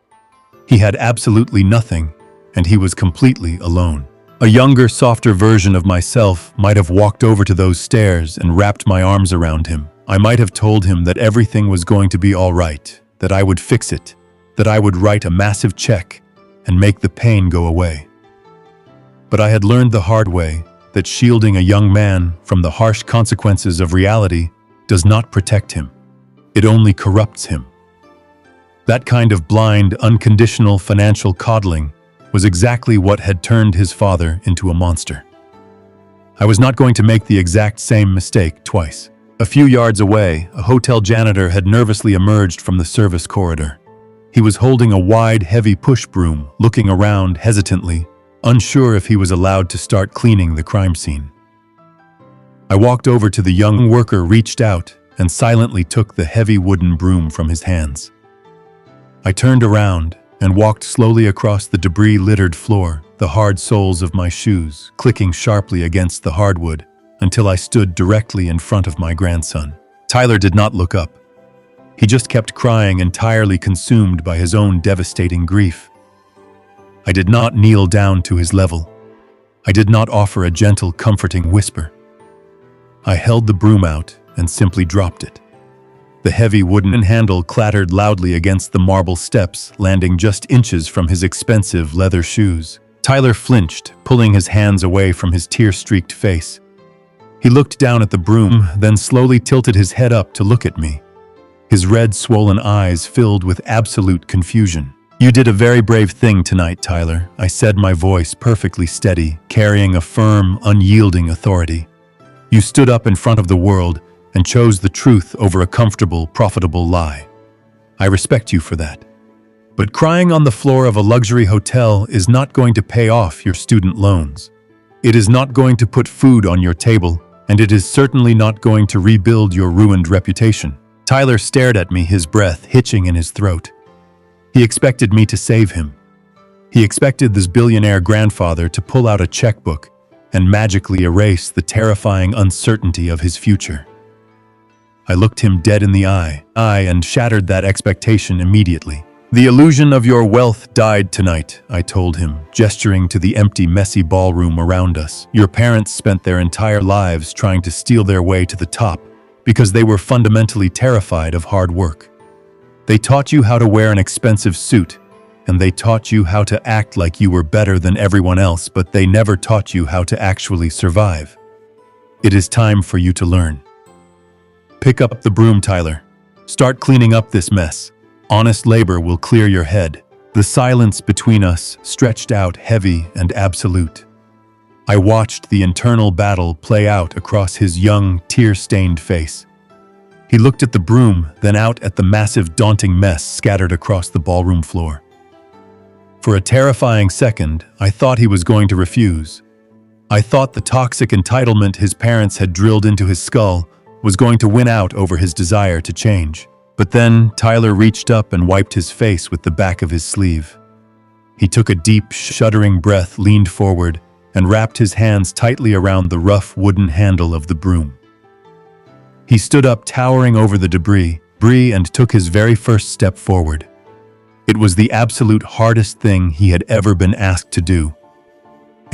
He had absolutely nothing, and he was completely alone. A younger, softer version of myself might have walked over to those stairs and wrapped my arms around him. I might have told him that everything was going to be all right, that I would fix it, that I would write a massive check and make the pain go away. But I had learned the hard way that shielding a young man from the harsh consequences of reality does not protect him. It only corrupts him. That kind of blind, unconditional financial coddling was exactly what had turned his father into a monster. I was not going to make the exact same mistake twice. A few yards away, a hotel janitor had nervously emerged from the service corridor. He was holding a wide, heavy push broom, looking around hesitantly, unsure if he was allowed to start cleaning the crime scene. I walked over to the young worker, reached out, and silently took the heavy wooden broom from his hands. I turned around and walked slowly across the debris-littered floor, the hard soles of my shoes clicking sharply against the hardwood, until I stood directly in front of my grandson. Tyler did not look up. He just kept crying, entirely consumed by his own devastating grief. I did not kneel down to his level. I did not offer a gentle, comforting whisper. I held the broom out and simply dropped it. The heavy wooden handle clattered loudly against the marble steps, landing just inches from his expensive leather shoes. Tyler flinched, pulling his hands away from his tear-streaked face. He looked down at the broom, then slowly tilted his head up to look at me. His red, swollen eyes filled with absolute confusion. "You did a very brave thing tonight, Tyler," I said, my voice perfectly steady, carrying a firm, unyielding authority. "You stood up in front of the world and chose the truth over a comfortable, profitable lie. I respect you for that. But crying on the floor of a luxury hotel is not going to pay off your student loans. It is not going to put food on your table, and it is certainly not going to rebuild your ruined reputation." Tyler stared at me, his breath hitching in his throat. He expected me to save him. He expected this billionaire grandfather to pull out a checkbook and magically erase the terrifying uncertainty of his future. I looked him dead in the eye and shattered that expectation immediately. The illusion of your wealth died tonight, I told him, gesturing to the empty, messy ballroom around us. Your parents spent their entire lives trying to steal their way to the top because they were fundamentally terrified of hard work. They taught you how to wear an expensive suit, and they taught you how to act like you were better than everyone else, but they never taught you how to actually survive. It is time for you to learn. Pick up the broom, Tyler. Start cleaning up this mess. Honest labor will clear your head. The silence between us stretched out heavy and absolute. I watched the internal battle play out across his young, tear-stained face. He looked at the broom, then out at the massive, daunting mess scattered across the ballroom floor. For a terrifying second, I thought he was going to refuse. I thought the toxic entitlement his parents had drilled into his skull was going to win out over his desire to change. But then Tyler reached up and wiped his face with the back of his sleeve. He took a deep, shuddering breath, leaned forward, and wrapped his hands tightly around the rough wooden handle of the broom. He stood up, towering over the debris, and took his very first step forward. It was the absolute hardest thing he had ever been asked to do.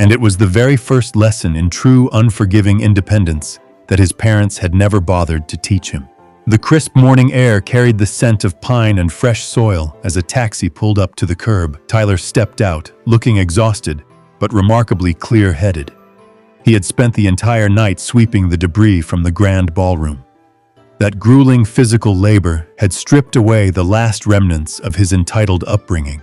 And it was the very first lesson in true, unforgiving independence that his parents had never bothered to teach him. The crisp morning air carried the scent of pine and fresh soil as a taxi pulled up to the curb. Tyler stepped out, looking exhausted, but remarkably clear-headed. He had spent the entire night sweeping the debris from the grand ballroom. That grueling physical labor had stripped away the last remnants of his entitled upbringing.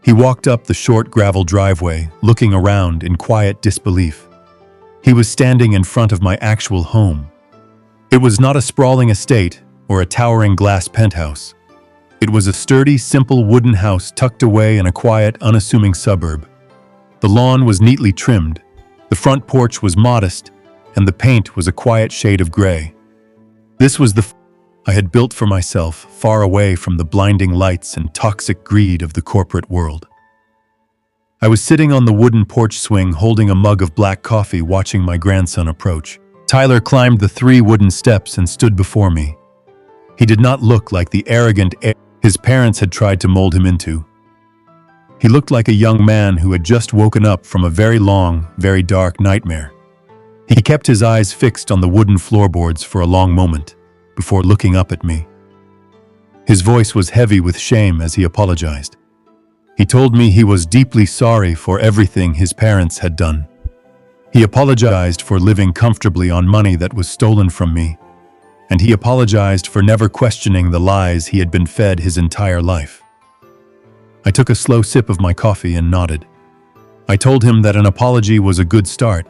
He walked up the short gravel driveway, looking around in quiet disbelief. He was standing in front of my actual home. It was not a sprawling estate or a towering glass penthouse. It was a sturdy, simple wooden house tucked away in a quiet, unassuming suburb. The lawn was neatly trimmed, the front porch was modest, and the paint was a quiet shade of gray. This was the I had built for myself, far away from the blinding lights and toxic greed of the corporate world. I was sitting on the wooden porch swing, holding a mug of black coffee, watching my grandson approach. Tyler climbed the 3 wooden steps and stood before me. He did not look like the arrogant his parents had tried to mold him into. He looked like a young man who had just woken up from a very long, very dark nightmare. He kept his eyes fixed on the wooden floorboards for a long moment, before looking up at me. His voice was heavy with shame as he apologized. He told me he was deeply sorry for everything his parents had done. He apologized for living comfortably on money that was stolen from me, and he apologized for never questioning the lies he had been fed his entire life. I took a slow sip of my coffee and nodded. I told him that an apology was a good start,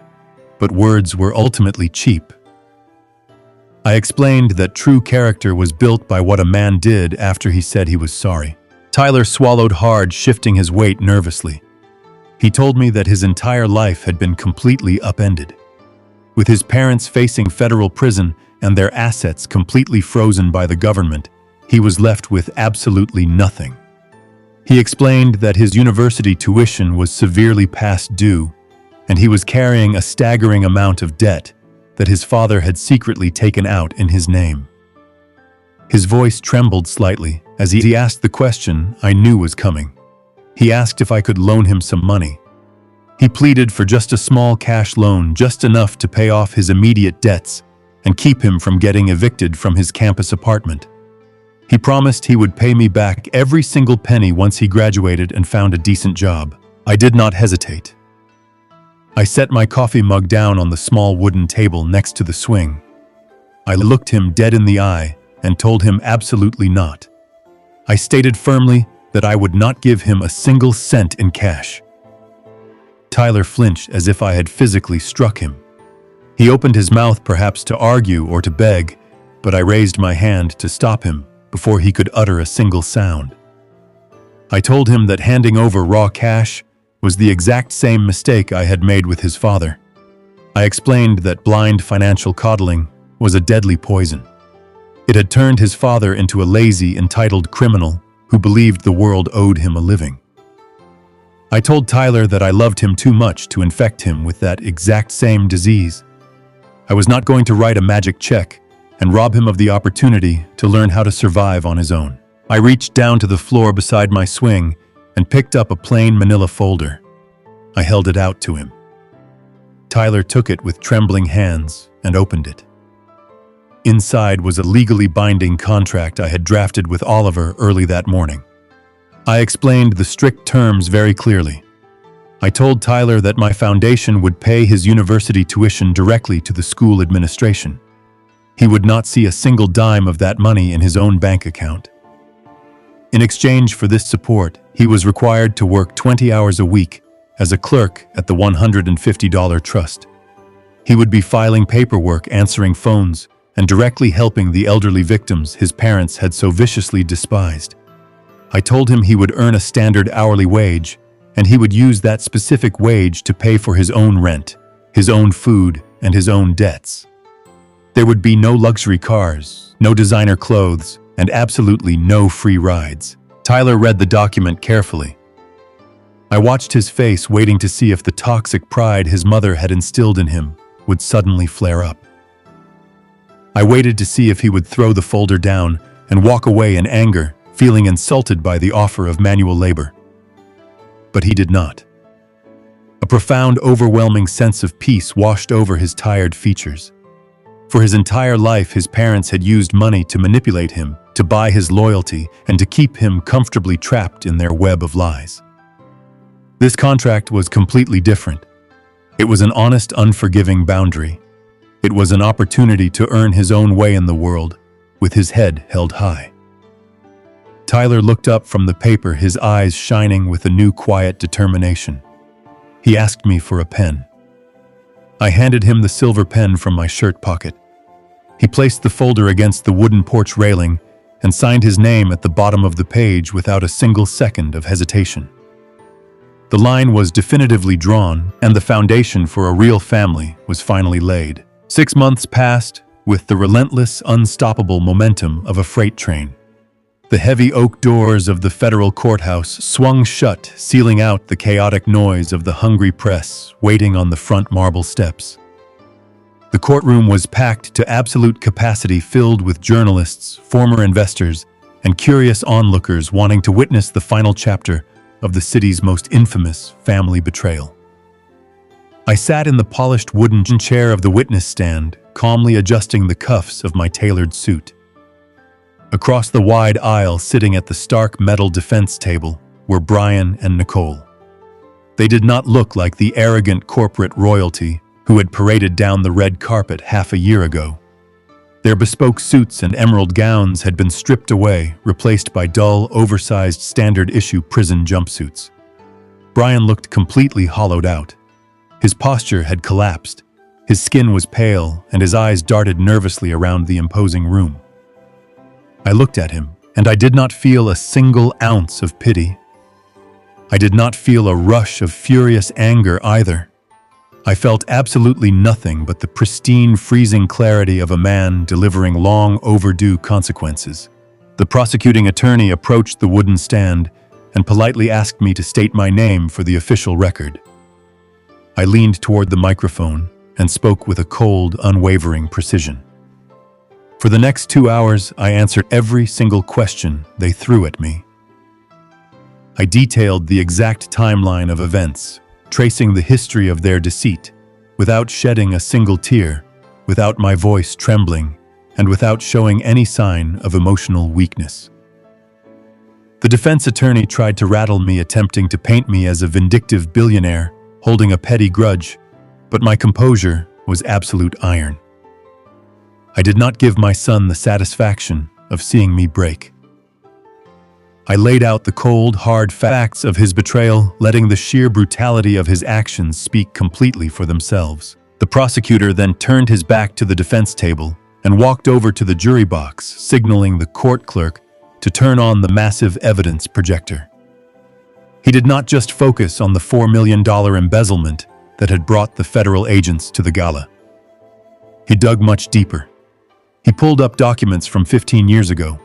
but words were ultimately cheap. I explained that true character was built by what a man did after he said he was sorry. Tyler swallowed hard, shifting his weight nervously. He told me that his entire life had been completely upended. With his parents facing federal prison and their assets completely frozen by the government, he was left with absolutely nothing. He explained that his university tuition was severely past due, and he was carrying a staggering amount of debt that his father had secretly taken out in his name. His voice trembled slightly as he asked the question I knew was coming. He asked if I could loan him some money. He pleaded for just a small cash loan, just enough to pay off his immediate debts and keep him from getting evicted from his campus apartment. He promised he would pay me back every single penny once he graduated and found a decent job. I did not hesitate. I set my coffee mug down on the small wooden table next to the swing. I looked him dead in the eye and told him absolutely not. I stated firmly that I would not give him a single cent in cash. Tyler flinched as if I had physically struck him. He opened his mouth, perhaps to argue or to beg, but I raised my hand to stop him before he could utter a single sound. I told him that handing over raw cash was the exact same mistake I had made with his father. I explained that blind financial coddling was a deadly poison. It had turned his father into a lazy, entitled criminal who believed the world owed him a living. I told Tyler that I loved him too much to infect him with that exact same disease. I was not going to write a magic check and rob him of the opportunity to learn how to survive on his own. I reached down to the floor beside my swing and picked up a plain manila folder. I held it out to him. Tyler took it with trembling hands and opened it. Inside was a legally binding contract I had drafted with Oliver early that morning. I explained the strict terms very clearly. I told Tyler that my foundation would pay his university tuition directly to the school administration. He would not see a single dime of that money in his own bank account. In exchange for this support, he was required to work 20 hours a week as a clerk at the $150 trust. He would be filing paperwork, answering phones, and directly helping the elderly victims his parents had so viciously despised. I told him he would earn a standard hourly wage, and he would use that specific wage to pay for his own rent, his own food, and his own debts. There would be no luxury cars, no designer clothes, and absolutely no free rides. Tyler read the document carefully. I watched his face, waiting to see if the toxic pride his mother had instilled in him would suddenly flare up. I waited to see if he would throw the folder down and walk away in anger, feeling insulted by the offer of manual labor. But he did not. A profound, overwhelming sense of peace washed over his tired features. For his entire life, his parents had used money to manipulate him, to buy his loyalty, and to keep him comfortably trapped in their web of lies. This contract was completely different. It was an honest, unforgiving boundary. It was an opportunity to earn his own way in the world, with his head held high. Tyler looked up from the paper, his eyes shining with a new quiet determination. He asked me for a pen. I handed him the silver pen from my shirt pocket. He placed the folder against the wooden porch railing and signed his name at the bottom of the page without a single second of hesitation. The line was definitively drawn, and the foundation for a real family was finally laid. 6 months passed with the relentless, unstoppable momentum of a freight train. The heavy oak doors of the federal courthouse swung shut, sealing out the chaotic noise of the hungry press waiting on the front marble steps. The courtroom was packed to absolute capacity, filled with journalists, former investors, and curious onlookers wanting to witness the final chapter of the city's most infamous family betrayal. I sat in the polished wooden chair of the witness stand, calmly adjusting the cuffs of my tailored suit. Across the wide aisle, sitting at the stark metal defense table, were Brian and Nicole. They did not look like the arrogant corporate royalty who had paraded down the red carpet half a year ago. Their bespoke suits and emerald gowns had been stripped away, replaced by dull, oversized standard-issue prison jumpsuits. Brian looked completely hollowed out. His posture had collapsed, his skin was pale, and his eyes darted nervously around the imposing room. I looked at him, and I did not feel a single ounce of pity. I did not feel a rush of furious anger either. I felt absolutely nothing but the pristine, freezing clarity of a man delivering long overdue consequences. The prosecuting attorney approached the wooden stand and politely asked me to state my name for the official record. I leaned toward the microphone and spoke with a cold, unwavering precision. For the next 2 hours, I answered every single question they threw at me. I detailed the exact timeline of events, tracing the history of their deceit, without shedding a single tear, without my voice trembling, and without showing any sign of emotional weakness. The defense attorney tried to rattle me, attempting to paint me as a vindictive billionaire holding a petty grudge, but my composure was absolute iron. I did not give my son the satisfaction of seeing me break. I laid out the cold, hard facts of his betrayal, letting the sheer brutality of his actions speak completely for themselves. The prosecutor then turned his back to the defense table and walked over to the jury box, signaling the court clerk to turn on the massive evidence projector. He did not just focus on the $4 million embezzlement that had brought the federal agents to the gala. He dug much deeper. He pulled up documents from 15 years ago.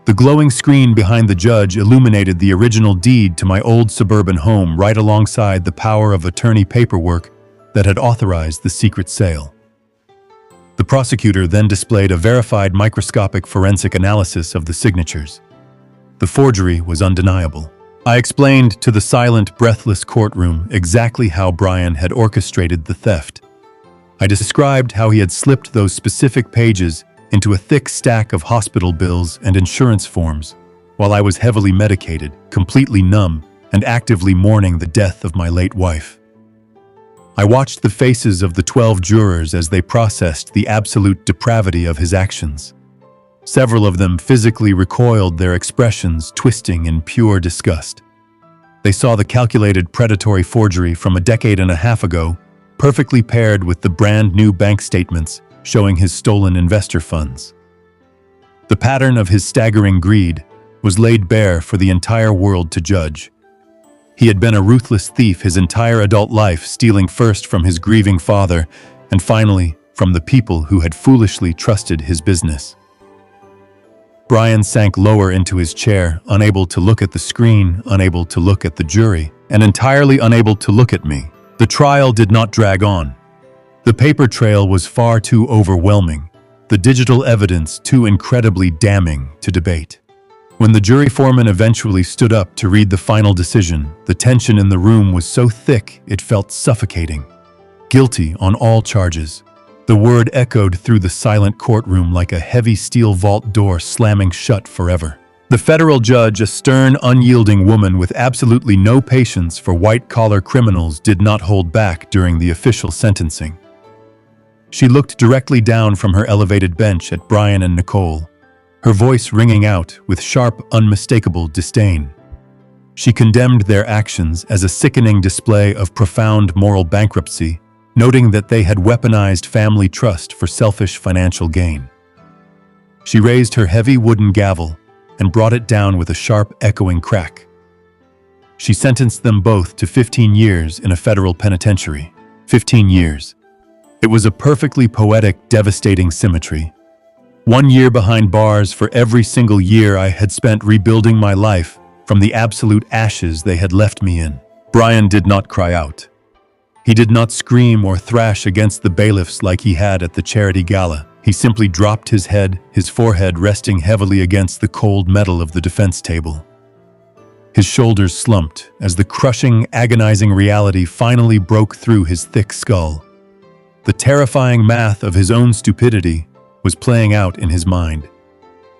The glowing screen behind the judge illuminated the original deed to my old suburban home, right alongside the power of attorney paperwork that had authorized the secret sale. The prosecutor then displayed a verified microscopic forensic analysis of the signatures. The forgery was undeniable. I explained to the silent, breathless courtroom exactly how Brian had orchestrated the theft. I described how he had slipped those specific pages into a thick stack of hospital bills and insurance forms, while I was heavily medicated, completely numb, and actively mourning the death of my late wife. I watched the faces of the 12 jurors as they processed the absolute depravity of his actions. Several of them physically recoiled, their expressions twisting in pure disgust. They saw the calculated predatory forgery from a decade and a half ago, perfectly paired with the brand new bank statements showing his stolen investor funds. The pattern of his staggering greed was laid bare for the entire world to judge. He had been a ruthless thief his entire adult life, stealing first from his grieving father and finally from the people who had foolishly trusted his business. Brian sank lower into his chair, unable to look at the screen, unable to look at the jury, and entirely unable to look at me. The trial did not drag on. The paper trail was far too overwhelming, the digital evidence too incredibly damning to debate. When the jury foreman eventually stood up to read the final decision, the tension in the room was so thick it felt suffocating. Guilty on all charges. The word echoed through the silent courtroom like a heavy steel vault door slamming shut forever. The federal judge, a stern, unyielding woman with absolutely no patience for white-collar criminals, did not hold back during the official sentencing. She looked directly down from her elevated bench at Brian and Nicole, her voice ringing out with sharp, unmistakable disdain. She condemned their actions as a sickening display of profound moral bankruptcy, noting that they had weaponized family trust for selfish financial gain. She raised her heavy wooden gavel and brought it down with a sharp, echoing crack. She sentenced them both to 15 years in a federal penitentiary. 15 years. It was a perfectly poetic, devastating symmetry. 1 year behind bars for every single year I had spent rebuilding my life from the absolute ashes they had left me in. Brian did not cry out. He did not scream or thrash against the bailiffs like he had at the charity gala. He simply dropped his head, his forehead resting heavily against the cold metal of the defense table. His shoulders slumped as the crushing, agonizing reality finally broke through his thick skull. The terrifying math of his own stupidity was playing out in his mind.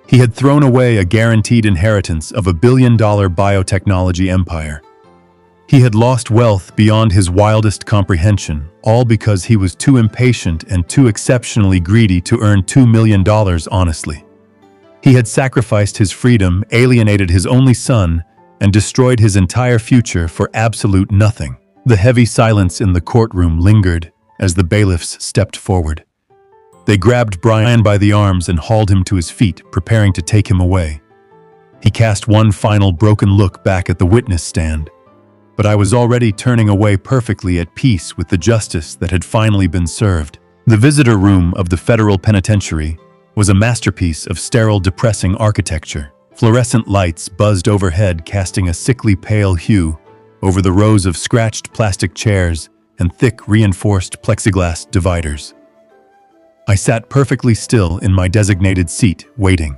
He had thrown away a guaranteed inheritance of $1 billion biotechnology empire. He had lost wealth beyond his wildest comprehension, all because he was too impatient and too exceptionally greedy to earn $2 million honestly. He had sacrificed his freedom, alienated his only son, and destroyed his entire future for absolute nothing. The heavy silence in the courtroom lingered as the bailiffs stepped forward. They grabbed Brian by the arms and hauled him to his feet, preparing to take him away. He cast one final broken look back at the witness stand. But I was already turning away, perfectly at peace with the justice that had finally been served. The visitor room of the federal penitentiary was a masterpiece of sterile, depressing architecture. Fluorescent lights buzzed overhead, casting a sickly pale hue over the rows of scratched plastic chairs and thick, reinforced plexiglass dividers. I sat perfectly still in my designated seat, waiting.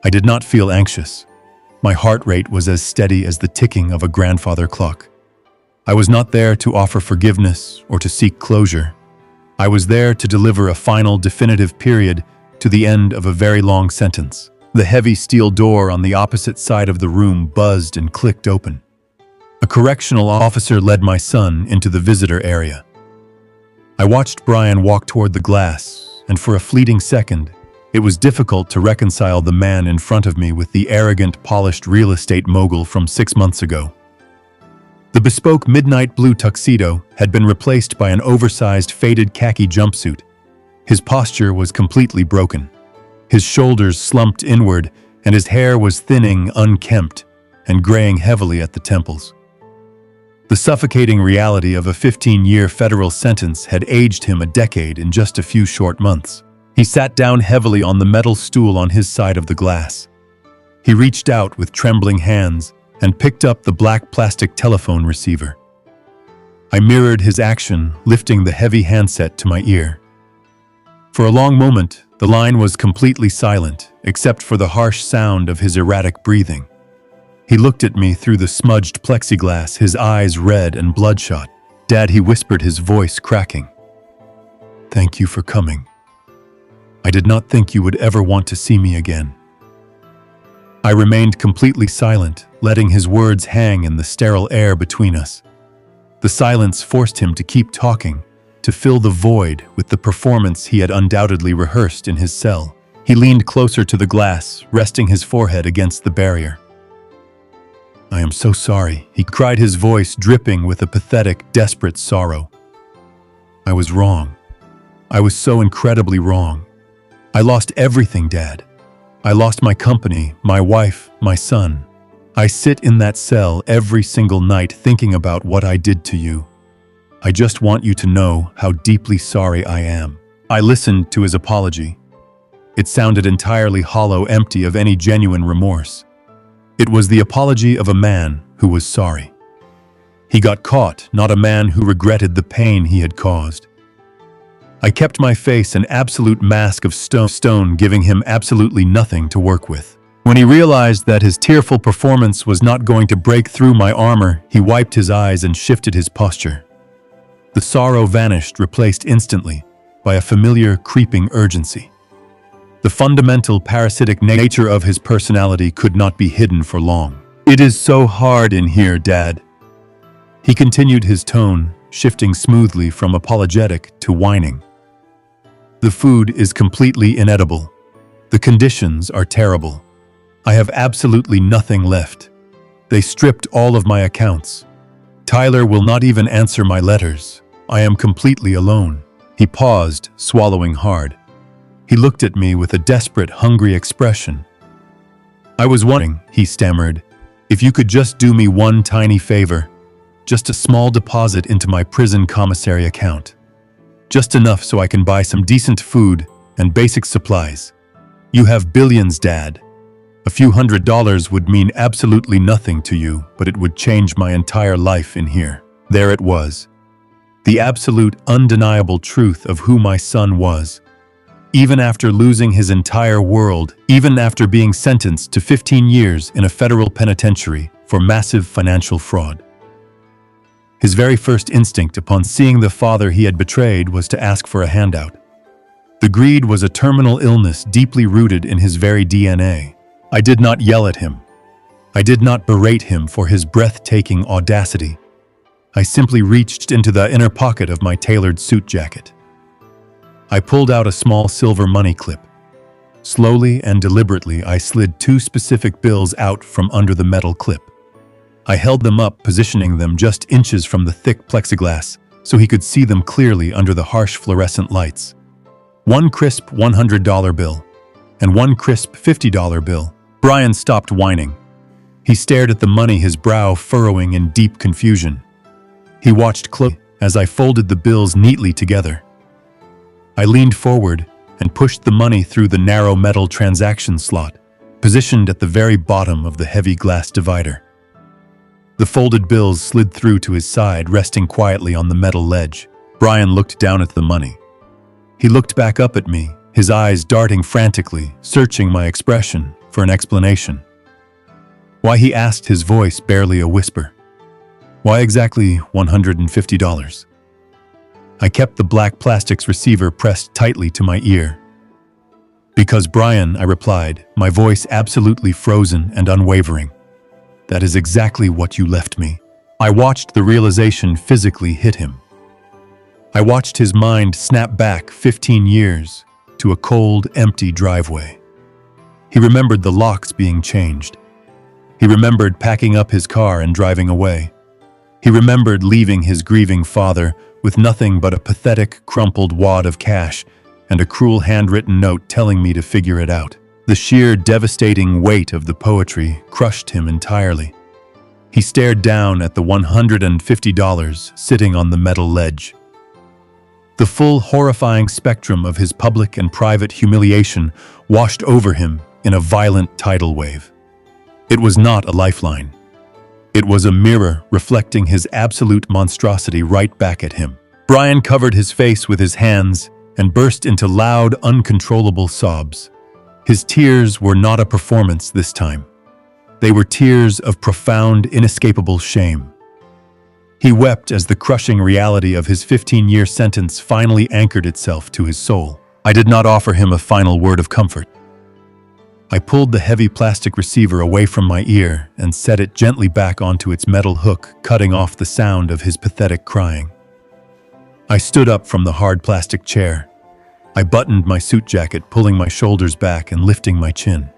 I did not feel anxious. My heart rate was as steady as the ticking of a grandfather clock. I was not there to offer forgiveness or to seek closure. I was there to deliver a final, definitive period to the end of a very long sentence. The heavy steel door on the opposite side of the room buzzed and clicked open. A correctional officer led my son into the visitor area. I watched Brian walk toward the glass, and for a fleeting second, it was difficult to reconcile the man in front of me with the arrogant, polished real estate mogul from 6 months ago. The bespoke midnight blue tuxedo had been replaced by an oversized, faded khaki jumpsuit. His posture was completely broken. His shoulders slumped inward, and his hair was thinning, unkempt, and graying heavily at the temples. The suffocating reality of a 15-year federal sentence had aged him a decade in just a few short months. He sat down heavily on the metal stool on his side of the glass. He reached out with trembling hands and picked up the black plastic telephone receiver. I mirrored his action, lifting the heavy handset to my ear. For a long moment, the line was completely silent, except for the harsh sound of his erratic breathing. He looked at me through the smudged plexiglass, his eyes red and bloodshot. "Dad," he whispered, his voice cracking. "Thank you for coming. I did not think you would ever want to see me again." I remained completely silent, letting his words hang in the sterile air between us. The silence forced him to keep talking, to fill the void with the performance he had undoubtedly rehearsed in his cell. He leaned closer to the glass, resting his forehead against the barrier. "I am so sorry," he cried, his voice dripping with a pathetic, desperate sorrow. "I was wrong. I was so incredibly wrong. I lost everything, Dad. I lost my company, my wife, my son. I sit in that cell every single night thinking about what I did to you. I just want you to know how deeply sorry I am." I listened to his apology. It sounded entirely hollow, empty of any genuine remorse. It was the apology of a man who was sorry. He got caught, not a man who regretted the pain he had caused. I kept my face an absolute mask of stone, giving him absolutely nothing to work with. When he realized that his tearful performance was not going to break through my armor, he wiped his eyes and shifted his posture. The sorrow vanished, replaced instantly by a familiar, creeping urgency. The fundamental parasitic nature of his personality could not be hidden for long. "It is so hard in here, Dad." He continued, his tone shifting smoothly from apologetic to whining. "The food is completely inedible. The conditions are terrible. I have absolutely nothing left. They stripped all of my accounts. Tyler will not even answer my letters. I am completely alone." He paused, swallowing hard. He looked at me with a desperate, hungry expression. "I was wondering," he stammered, "if you could just do me one tiny favor. Just a small deposit into my prison commissary account. Just enough so I can buy some decent food and basic supplies. You have billions, Dad. A few $100s would mean absolutely nothing to you, but it would change my entire life in here." There it was. The absolute, undeniable truth of who my son was. Even after losing his entire world, even after being sentenced to 15 years in a federal penitentiary for massive financial fraud. His very first instinct upon seeing the father he had betrayed was to ask for a handout. The greed was a terminal illness deeply rooted in his very DNA. I did not yell at him. I did not berate him for his breathtaking audacity. I simply reached into the inner pocket of my tailored suit jacket. I pulled out a small silver money clip. Slowly and deliberately, I slid 2 specific bills out from under the metal clip. I held them up, positioning them just inches from the thick plexiglass so he could see them clearly under the harsh fluorescent lights. 1 crisp $100 bill and 1 crisp $50 bill. Brian stopped whining. He stared at the money, his brow furrowing in deep confusion. He watched closely as I folded the bills neatly together. I leaned forward and pushed the money through the narrow metal transaction slot, positioned at the very bottom of the heavy glass divider. The folded bills slid through to his side, resting quietly on the metal ledge. Brian looked down at the money. He looked back up at me, his eyes darting frantically, searching my expression for an explanation. "Why?" he asked, his voice barely a whisper. "Why exactly $150? I kept the black plastics receiver pressed tightly to my ear. "Because, Brian," I replied, my voice absolutely frozen and unwavering. "That is exactly what you left me." I watched the realization physically hit him. I watched his mind snap back 15 years to a cold, empty driveway. He remembered the locks being changed. He remembered packing up his car and driving away. He remembered leaving his grieving father with nothing but a pathetic, crumpled wad of cash and a cruel handwritten note telling me to figure it out. The sheer devastating weight of the poetry crushed him entirely. He stared down at the $150 sitting on the metal ledge. The full, horrifying spectrum of his public and private humiliation washed over him in a violent tidal wave. It was not a lifeline. It was a mirror reflecting his absolute monstrosity right back at him. Brian covered his face with his hands, and burst into loud, uncontrollable sobs. His tears were not a performance this time. They were tears of profound, inescapable shame. He wept as the crushing reality of his 15-year sentence finally anchored itself to his soul. I did not offer him a final word of comfort. I pulled the heavy plastic receiver away from my ear and set it gently back onto its metal hook, cutting off the sound of his pathetic crying. I stood up from the hard plastic chair. I buttoned my suit jacket, pulling my shoulders back and lifting my chin.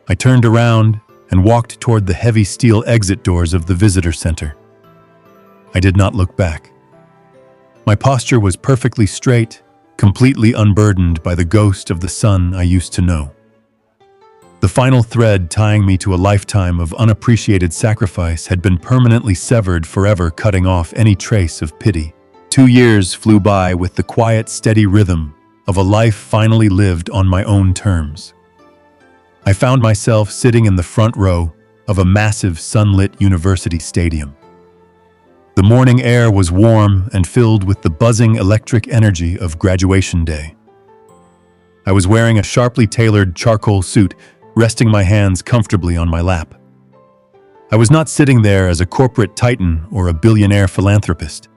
I turned around and walked toward the heavy steel exit doors of the visitor center. I did not look back. My posture was perfectly straight, completely unburdened by the ghost of the son I used to know. The final thread tying me to a lifetime of unappreciated sacrifice had been permanently severed, forever cutting off any trace of pity. 2 years flew by with the quiet, steady rhythm of a life finally lived on my own terms. I found myself sitting in the front row of a massive sunlit university stadium. The morning air was warm and filled with the buzzing electric energy of graduation day. I was wearing a sharply tailored charcoal suit, resting my hands comfortably on my lap. I was not sitting there as a corporate titan or a billionaire philanthropist.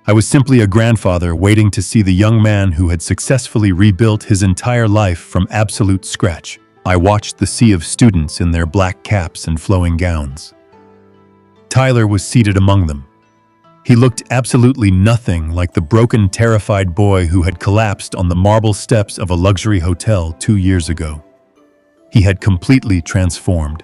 I was simply a grandfather waiting to see the young man who had successfully rebuilt his entire life from absolute scratch. I watched the sea of students in their black caps and flowing gowns. Tyler was seated among them. He looked absolutely nothing like the broken, terrified boy who had collapsed on the marble steps of a luxury hotel 2 years ago. He had completely transformed.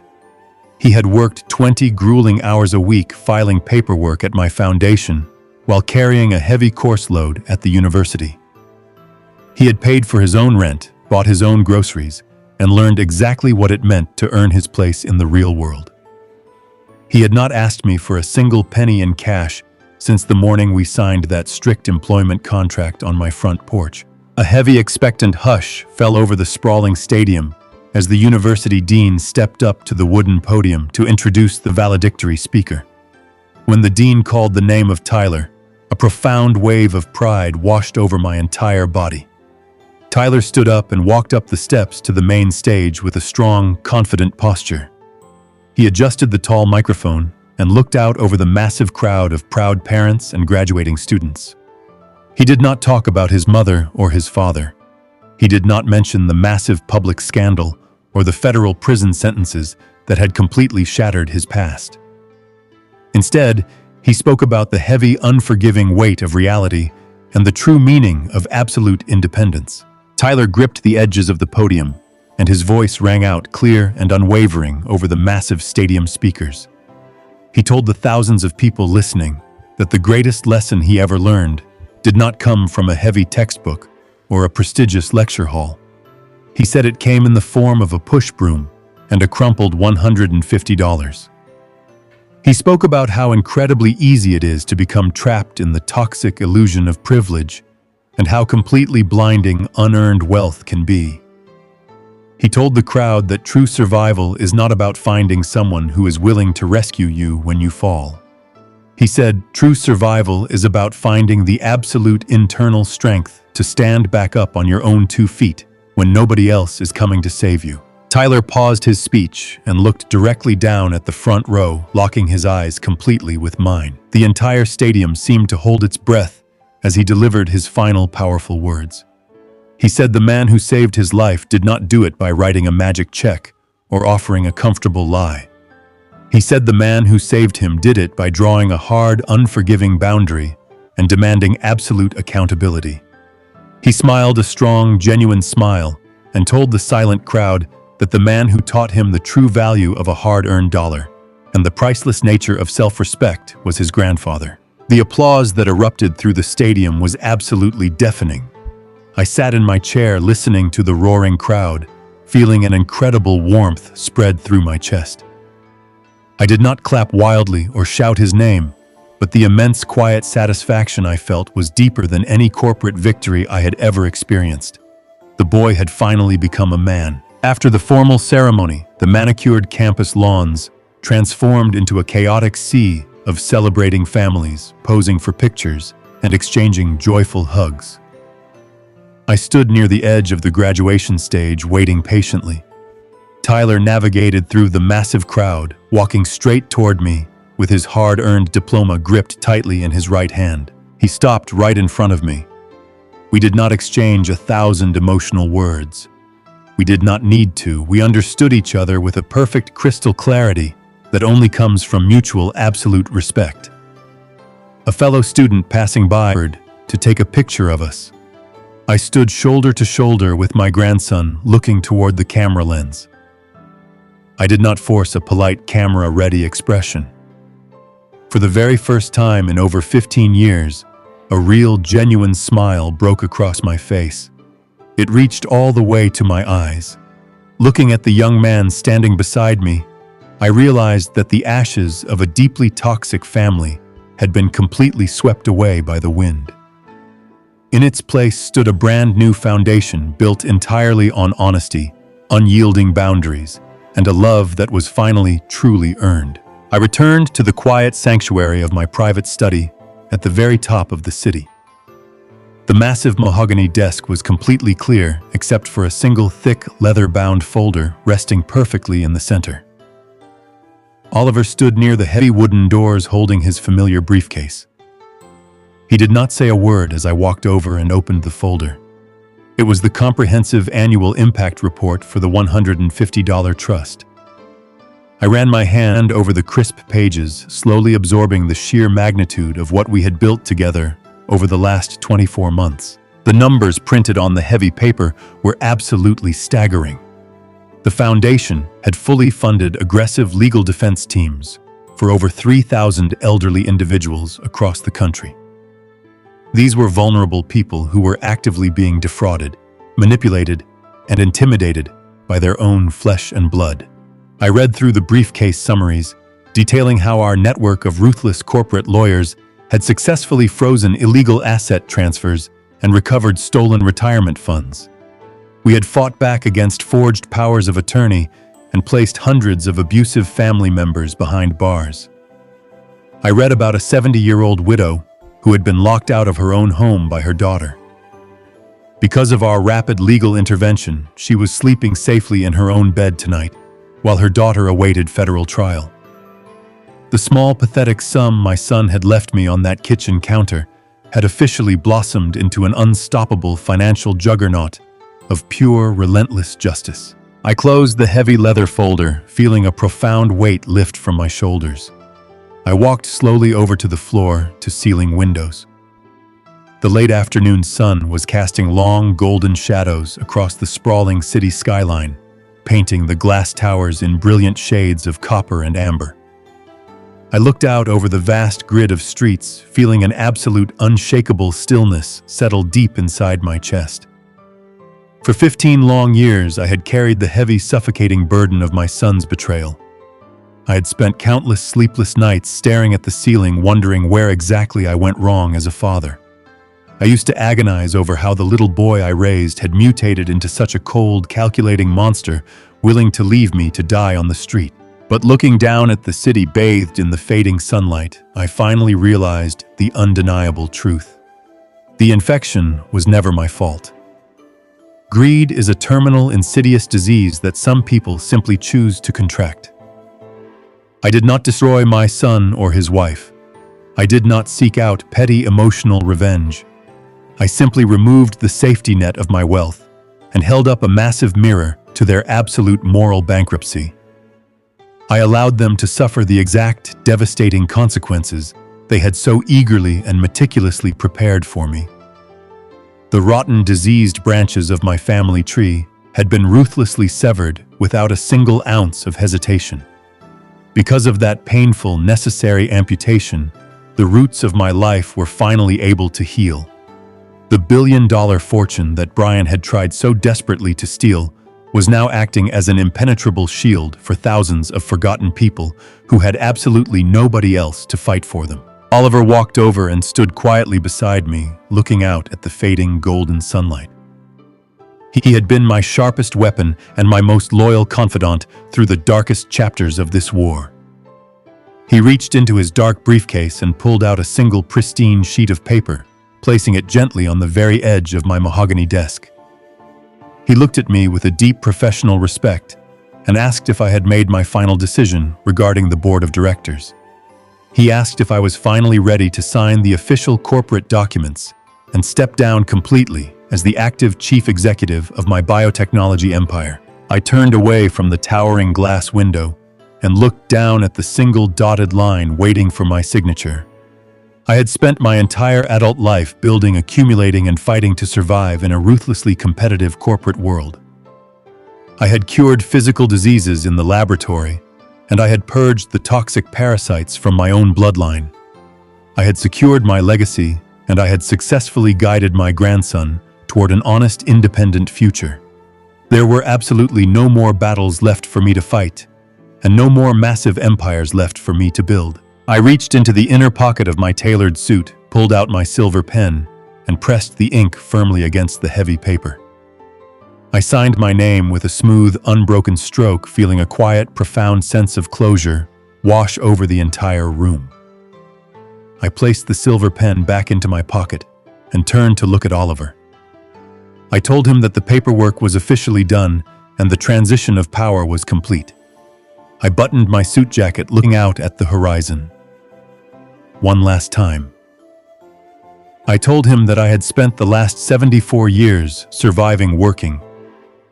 He had worked 20 grueling hours a week filing paperwork at my foundation while carrying a heavy course load at the university. He had paid for his own rent, bought his own groceries, and learned exactly what it meant to earn his place in the real world. He had not asked me for a single penny in cash since the morning we signed that strict employment contract on my front porch. A heavy, expectant hush fell over the sprawling stadium as the university dean stepped up to the wooden podium to introduce the valedictory speaker. When the dean called the name of Tyler, a profound wave of pride washed over my entire body. Tyler stood up and walked up the steps to the main stage with a strong, confident posture. He adjusted the tall microphone and looked out over the massive crowd of proud parents and graduating students. He did not talk about his mother or his father. He did not mention the massive public scandal or the federal prison sentences that had completely shattered his past. Instead, he spoke about the heavy, unforgiving weight of reality and the true meaning of absolute independence. Tyler gripped the edges of the podium, and his voice rang out clear and unwavering over the massive stadium speakers. He told the thousands of people listening that the greatest lesson he ever learned did not come from a heavy textbook or a prestigious lecture hall. He said it came in the form of a push broom and a crumpled $150. He spoke about how incredibly easy it is to become trapped in the toxic illusion of privilege and how completely blinding unearned wealth can be. He told the crowd that true survival is not about finding someone who is willing to rescue you when you fall. He said, true survival is about finding the absolute internal strength to stand back up on your own 2 feet when nobody else is coming to save you. Tyler paused his speech and looked directly down at the front row, locking his eyes completely with mine. The entire stadium seemed to hold its breath as he delivered his final powerful words. He said the man who saved his life did not do it by writing a magic check or offering a comfortable lie. He said the man who saved him did it by drawing a hard, unforgiving boundary and demanding absolute accountability. He smiled a strong, genuine smile and told the silent crowd that the man who taught him the true value of a hard-earned dollar and the priceless nature of self-respect was his grandfather. The applause that erupted through the stadium was absolutely deafening. I sat in my chair listening to the roaring crowd, feeling an incredible warmth spread through my chest. I did not clap wildly or shout his name, but the immense quiet satisfaction I felt was deeper than any corporate victory I had ever experienced. The boy had finally become a man. After the formal ceremony, the manicured campus lawns transformed into a chaotic sea of celebrating families, posing for pictures, and exchanging joyful hugs. I stood near the edge of the graduation stage, waiting patiently. Tyler navigated through the massive crowd, walking straight toward me, with his hard-earned diploma gripped tightly in his right hand. He stopped right in front of me. We did not exchange 1,000 emotional words. We did not need to. We understood each other with a perfect crystal clarity that only comes from mutual absolute respect. A fellow student passing by offered to take a picture of us. I stood shoulder to shoulder with my grandson, looking toward the camera lens. I did not force a polite camera-ready expression. For the very first time in over 15 years, a real, genuine smile broke across my face. It reached all the way to my eyes. Looking at the young man standing beside me, I realized that the ashes of a deeply toxic family had been completely swept away by the wind. In its place stood a brand new foundation built entirely on honesty, unyielding boundaries, and a love that was finally truly earned. I returned to the quiet sanctuary of my private study at the very top of the city. The massive mahogany desk was completely clear except for a single thick, leather-bound folder resting perfectly in the center. Oliver stood near the heavy wooden doors holding his familiar briefcase. He did not say a word as I walked over and opened the folder. It was the comprehensive annual impact report for the $150 trust. I ran my hand over the crisp pages, slowly absorbing the sheer magnitude of what we had built together over the last 24 months. The numbers printed on the heavy paper were absolutely staggering. The foundation had fully funded aggressive legal defense teams for over 3,000 elderly individuals across the country. These were vulnerable people who were actively being defrauded, manipulated, and intimidated by their own flesh and blood. I read through the briefcase summaries, detailing how our network of ruthless corporate lawyers had successfully frozen illegal asset transfers and recovered stolen retirement funds. We had fought back against forged powers of attorney and placed hundreds of abusive family members behind bars. I read about a 70-year-old widow who had been locked out of her own home by her daughter. Because of our rapid legal intervention, she was sleeping safely in her own bed tonight, while her daughter awaited federal trial. The small, pathetic sum my son had left me on that kitchen counter had officially blossomed into an unstoppable financial juggernaut of pure, relentless justice. I closed the heavy leather folder, feeling a profound weight lift from my shoulders. I walked slowly over to the floor to ceiling windows. The late afternoon sun was casting long, golden shadows across the sprawling city skyline, painting the glass towers in brilliant shades of copper and amber. I looked out over the vast grid of streets, feeling an absolute, unshakable stillness settle deep inside my chest. For 15 long years, I had carried the heavy, suffocating burden of my son's betrayal. I had spent countless sleepless nights staring at the ceiling, wondering where exactly I went wrong as a father. I used to agonize over how the little boy I raised had mutated into such a cold, calculating monster, willing to leave me to die on the street. But looking down at the city bathed in the fading sunlight, I finally realized the undeniable truth. The infection was never my fault. Greed is a terminal, insidious disease that some people simply choose to contract. I did not destroy my son or his wife. I did not seek out petty emotional revenge. I simply removed the safety net of my wealth and held up a massive mirror to their absolute moral bankruptcy. I allowed them to suffer the exact devastating consequences they had so eagerly and meticulously prepared for me. The rotten, diseased branches of my family tree had been ruthlessly severed without a single ounce of hesitation. Because of that painful, necessary amputation, the roots of my life were finally able to heal. The billion-dollar fortune that Brian had tried so desperately to steal was now acting as an impenetrable shield for thousands of forgotten people who had absolutely nobody else to fight for them. Oliver walked over and stood quietly beside me, looking out at the fading golden sunlight. He had been my sharpest weapon and my most loyal confidant through the darkest chapters of this war. He reached into his dark briefcase and pulled out a single pristine sheet of paper, placing it gently on the very edge of my mahogany desk. He looked at me with a deep professional respect and asked if I had made my final decision regarding the board of directors. He asked if I was finally ready to sign the official corporate documents and step down completely as the active chief executive of my biotechnology empire. I turned away from the towering glass window and looked down at the single dotted line waiting for my signature. I had spent my entire adult life building, accumulating, and fighting to survive in a ruthlessly competitive corporate world. I had cured physical diseases in the laboratory, and I had purged the toxic parasites from my own bloodline. I had secured my legacy, and I had successfully guided my grandson toward an honest, independent future. There were absolutely no more battles left for me to fight, and no more massive empires left for me to build. I reached into the inner pocket of my tailored suit, pulled out my silver pen, and pressed the ink firmly against the heavy paper. I signed my name with a smooth, unbroken stroke, feeling a quiet, profound sense of closure wash over the entire room. I placed the silver pen back into my pocket and turned to look at Oliver. I told him that the paperwork was officially done and the transition of power was complete. I buttoned my suit jacket, looking out at the horizon. One last time. I told him that I had spent the last 74 years surviving, working,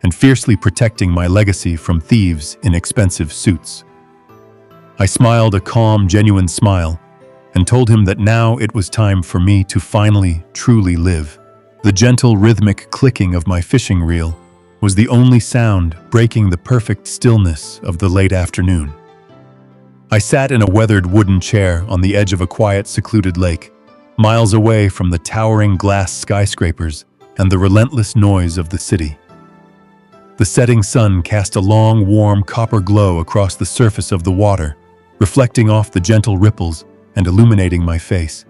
and fiercely protecting my legacy from thieves in expensive suits. I smiled a calm, genuine smile and told him that now it was time for me to finally, truly live. The gentle, rhythmic clicking of my fishing reel was the only sound breaking the perfect stillness of the late afternoon. I sat in a weathered wooden chair on the edge of a quiet, secluded lake, miles away from the towering glass skyscrapers and the relentless noise of the city. The setting sun cast a long, warm copper glow across the surface of the water, reflecting off the gentle ripples and illuminating my face.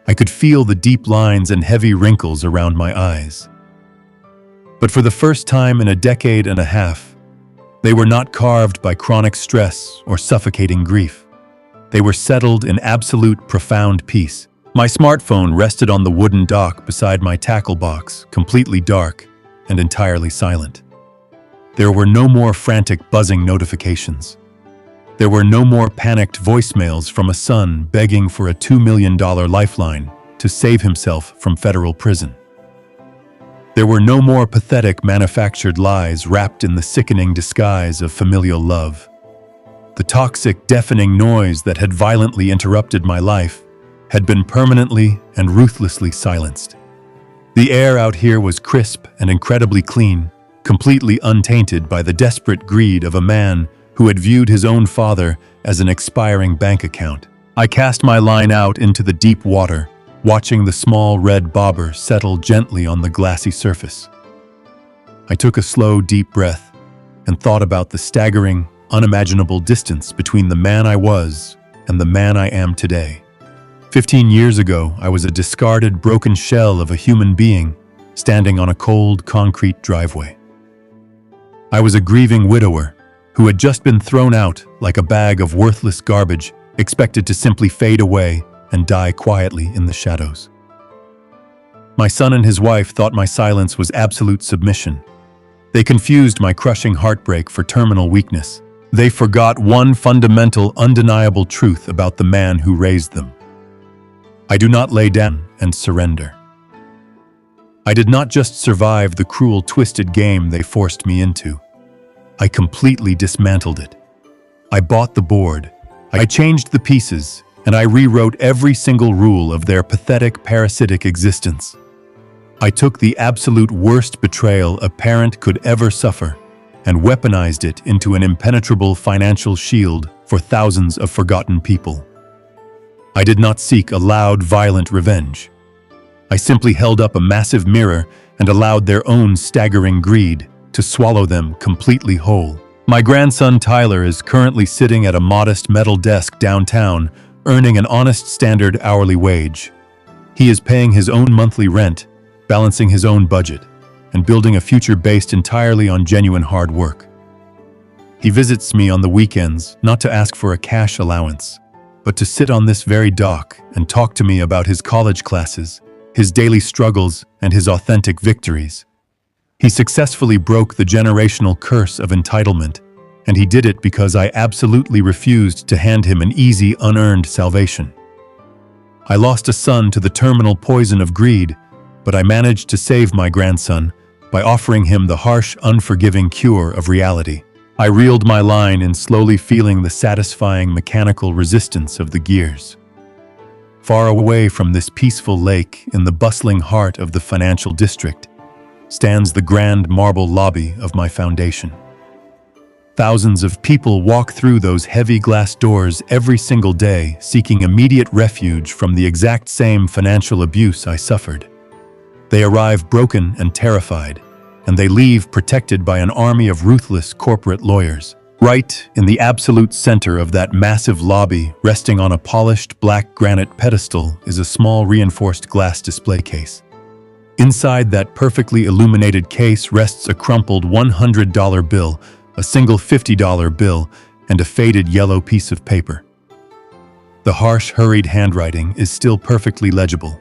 I could feel the deep lines and heavy wrinkles around my eyes. But for the first time in a decade and a half, they were not carved by chronic stress or suffocating grief. They were settled in absolute, profound peace. My smartphone rested on the wooden dock beside my tackle box, completely dark and entirely silent. There were no more frantic, buzzing notifications. There were no more panicked voicemails from a son begging for a $2 million lifeline to save himself from federal prison. There were no more pathetic, manufactured lies wrapped in the sickening disguise of familial love. The toxic, deafening noise that had violently interrupted my life had been permanently and ruthlessly silenced. The air out here was crisp and incredibly clean, completely untainted by the desperate greed of a man who had viewed his own father as an expiring bank account. I cast my line out into the deep water, watching the small red bobber settle gently on the glassy surface. I took a slow, deep breath and thought about the staggering, unimaginable distance between the man I was and the man I am today. 15 years ago, I was a discarded, broken shell of a human being standing on a cold, concrete driveway. I was a grieving widower who had just been thrown out like a bag of worthless garbage, expected to simply fade away and die quietly in the shadows. My son and his wife thought my silence was absolute submission. They confused my crushing heartbreak for terminal weakness. They forgot one fundamental, undeniable truth about the man who raised them. I do not lay down and surrender. I did not just survive the cruel, twisted game they forced me into. I completely dismantled it. I bought the board, I changed the pieces, and I rewrote every single rule of their pathetic, parasitic existence. I took the absolute worst betrayal a parent could ever suffer and weaponized it into an impenetrable financial shield for thousands of forgotten people. I did not seek a loud, violent revenge. I simply held up a massive mirror and allowed their own staggering greed to swallow them completely whole. My grandson Tyler is currently sitting at a modest metal desk downtown, earning an honest standard hourly wage. He is paying his own monthly rent, balancing his own budget, and building a future based entirely on genuine hard work. He visits me on the weekends, not to ask for a cash allowance, but to sit on this very dock and talk to me about his college classes, his daily struggles, and his authentic victories. He successfully broke the generational curse of entitlement, and he did it because I absolutely refused to hand him an easy, unearned salvation. I lost a son to the terminal poison of greed, but I managed to save my grandson by offering him the harsh, unforgiving cure of reality. I reeled my line in slowly feeling the satisfying mechanical resistance of the gears. Far away from this peaceful lake in the bustling heart of the financial district stands the grand marble lobby of my foundation. Thousands of people walk through those heavy glass doors every single day, seeking immediate refuge from the exact same financial abuse I suffered. They arrive broken and terrified, and they leave protected by an army of ruthless corporate lawyers. Right in the absolute center of that massive lobby, resting on a polished black granite pedestal, is a small reinforced glass display case. Inside that perfectly illuminated case rests a crumpled $100 bill, a single $50 bill, and a faded yellow piece of paper. The harsh, hurried handwriting is still perfectly legible.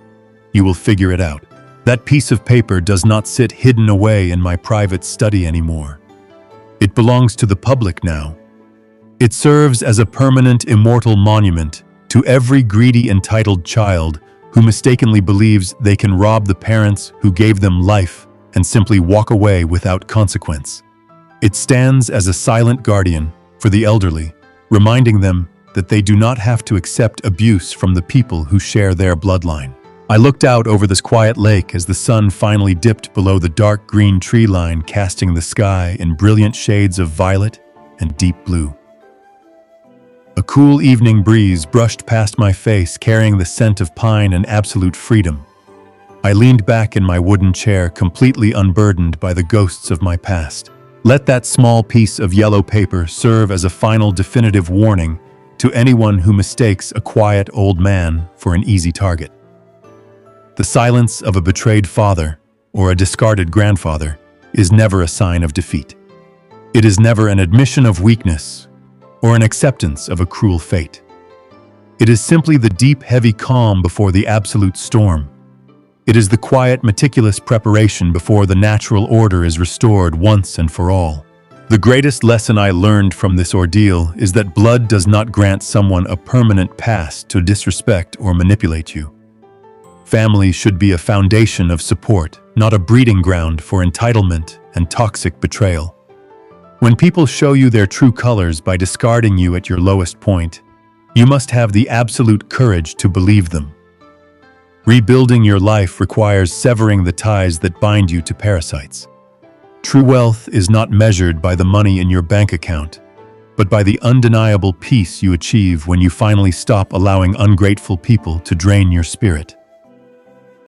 You will figure it out. That piece of paper does not sit hidden away in my private study anymore. It belongs to the public now. It serves as a permanent, immortal monument to every greedy, entitled child who mistakenly believes they can rob the parents who gave them life and simply walk away without consequence. It stands as a silent guardian for the elderly, reminding them that they do not have to accept abuse from the people who share their bloodline. I looked out over this quiet lake as the sun finally dipped below the dark green tree line, casting the sky in brilliant shades of violet and deep blue. A cool evening breeze brushed past my face, carrying the scent of pine and absolute freedom. I leaned back in my wooden chair, completely unburdened by the ghosts of my past. Let that small piece of yellow paper serve as a final definitive warning to anyone who mistakes a quiet old man for an easy target. The silence of a betrayed father or a discarded grandfather is never a sign of defeat. It is never an admission of weakness or an acceptance of a cruel fate. It is simply the deep, heavy calm before the absolute storm. It is the quiet, meticulous preparation before the natural order is restored once and for all. The greatest lesson I learned from this ordeal is that blood does not grant someone a permanent pass to disrespect or manipulate you. Family should be a foundation of support, not a breeding ground for entitlement and toxic betrayal. When people show you their true colors by discarding you at your lowest point, you must have the absolute courage to believe them. Rebuilding your life requires severing the ties that bind you to parasites. True wealth is not measured by the money in your bank account, but by the undeniable peace you achieve when you finally stop allowing ungrateful people to drain your spirit.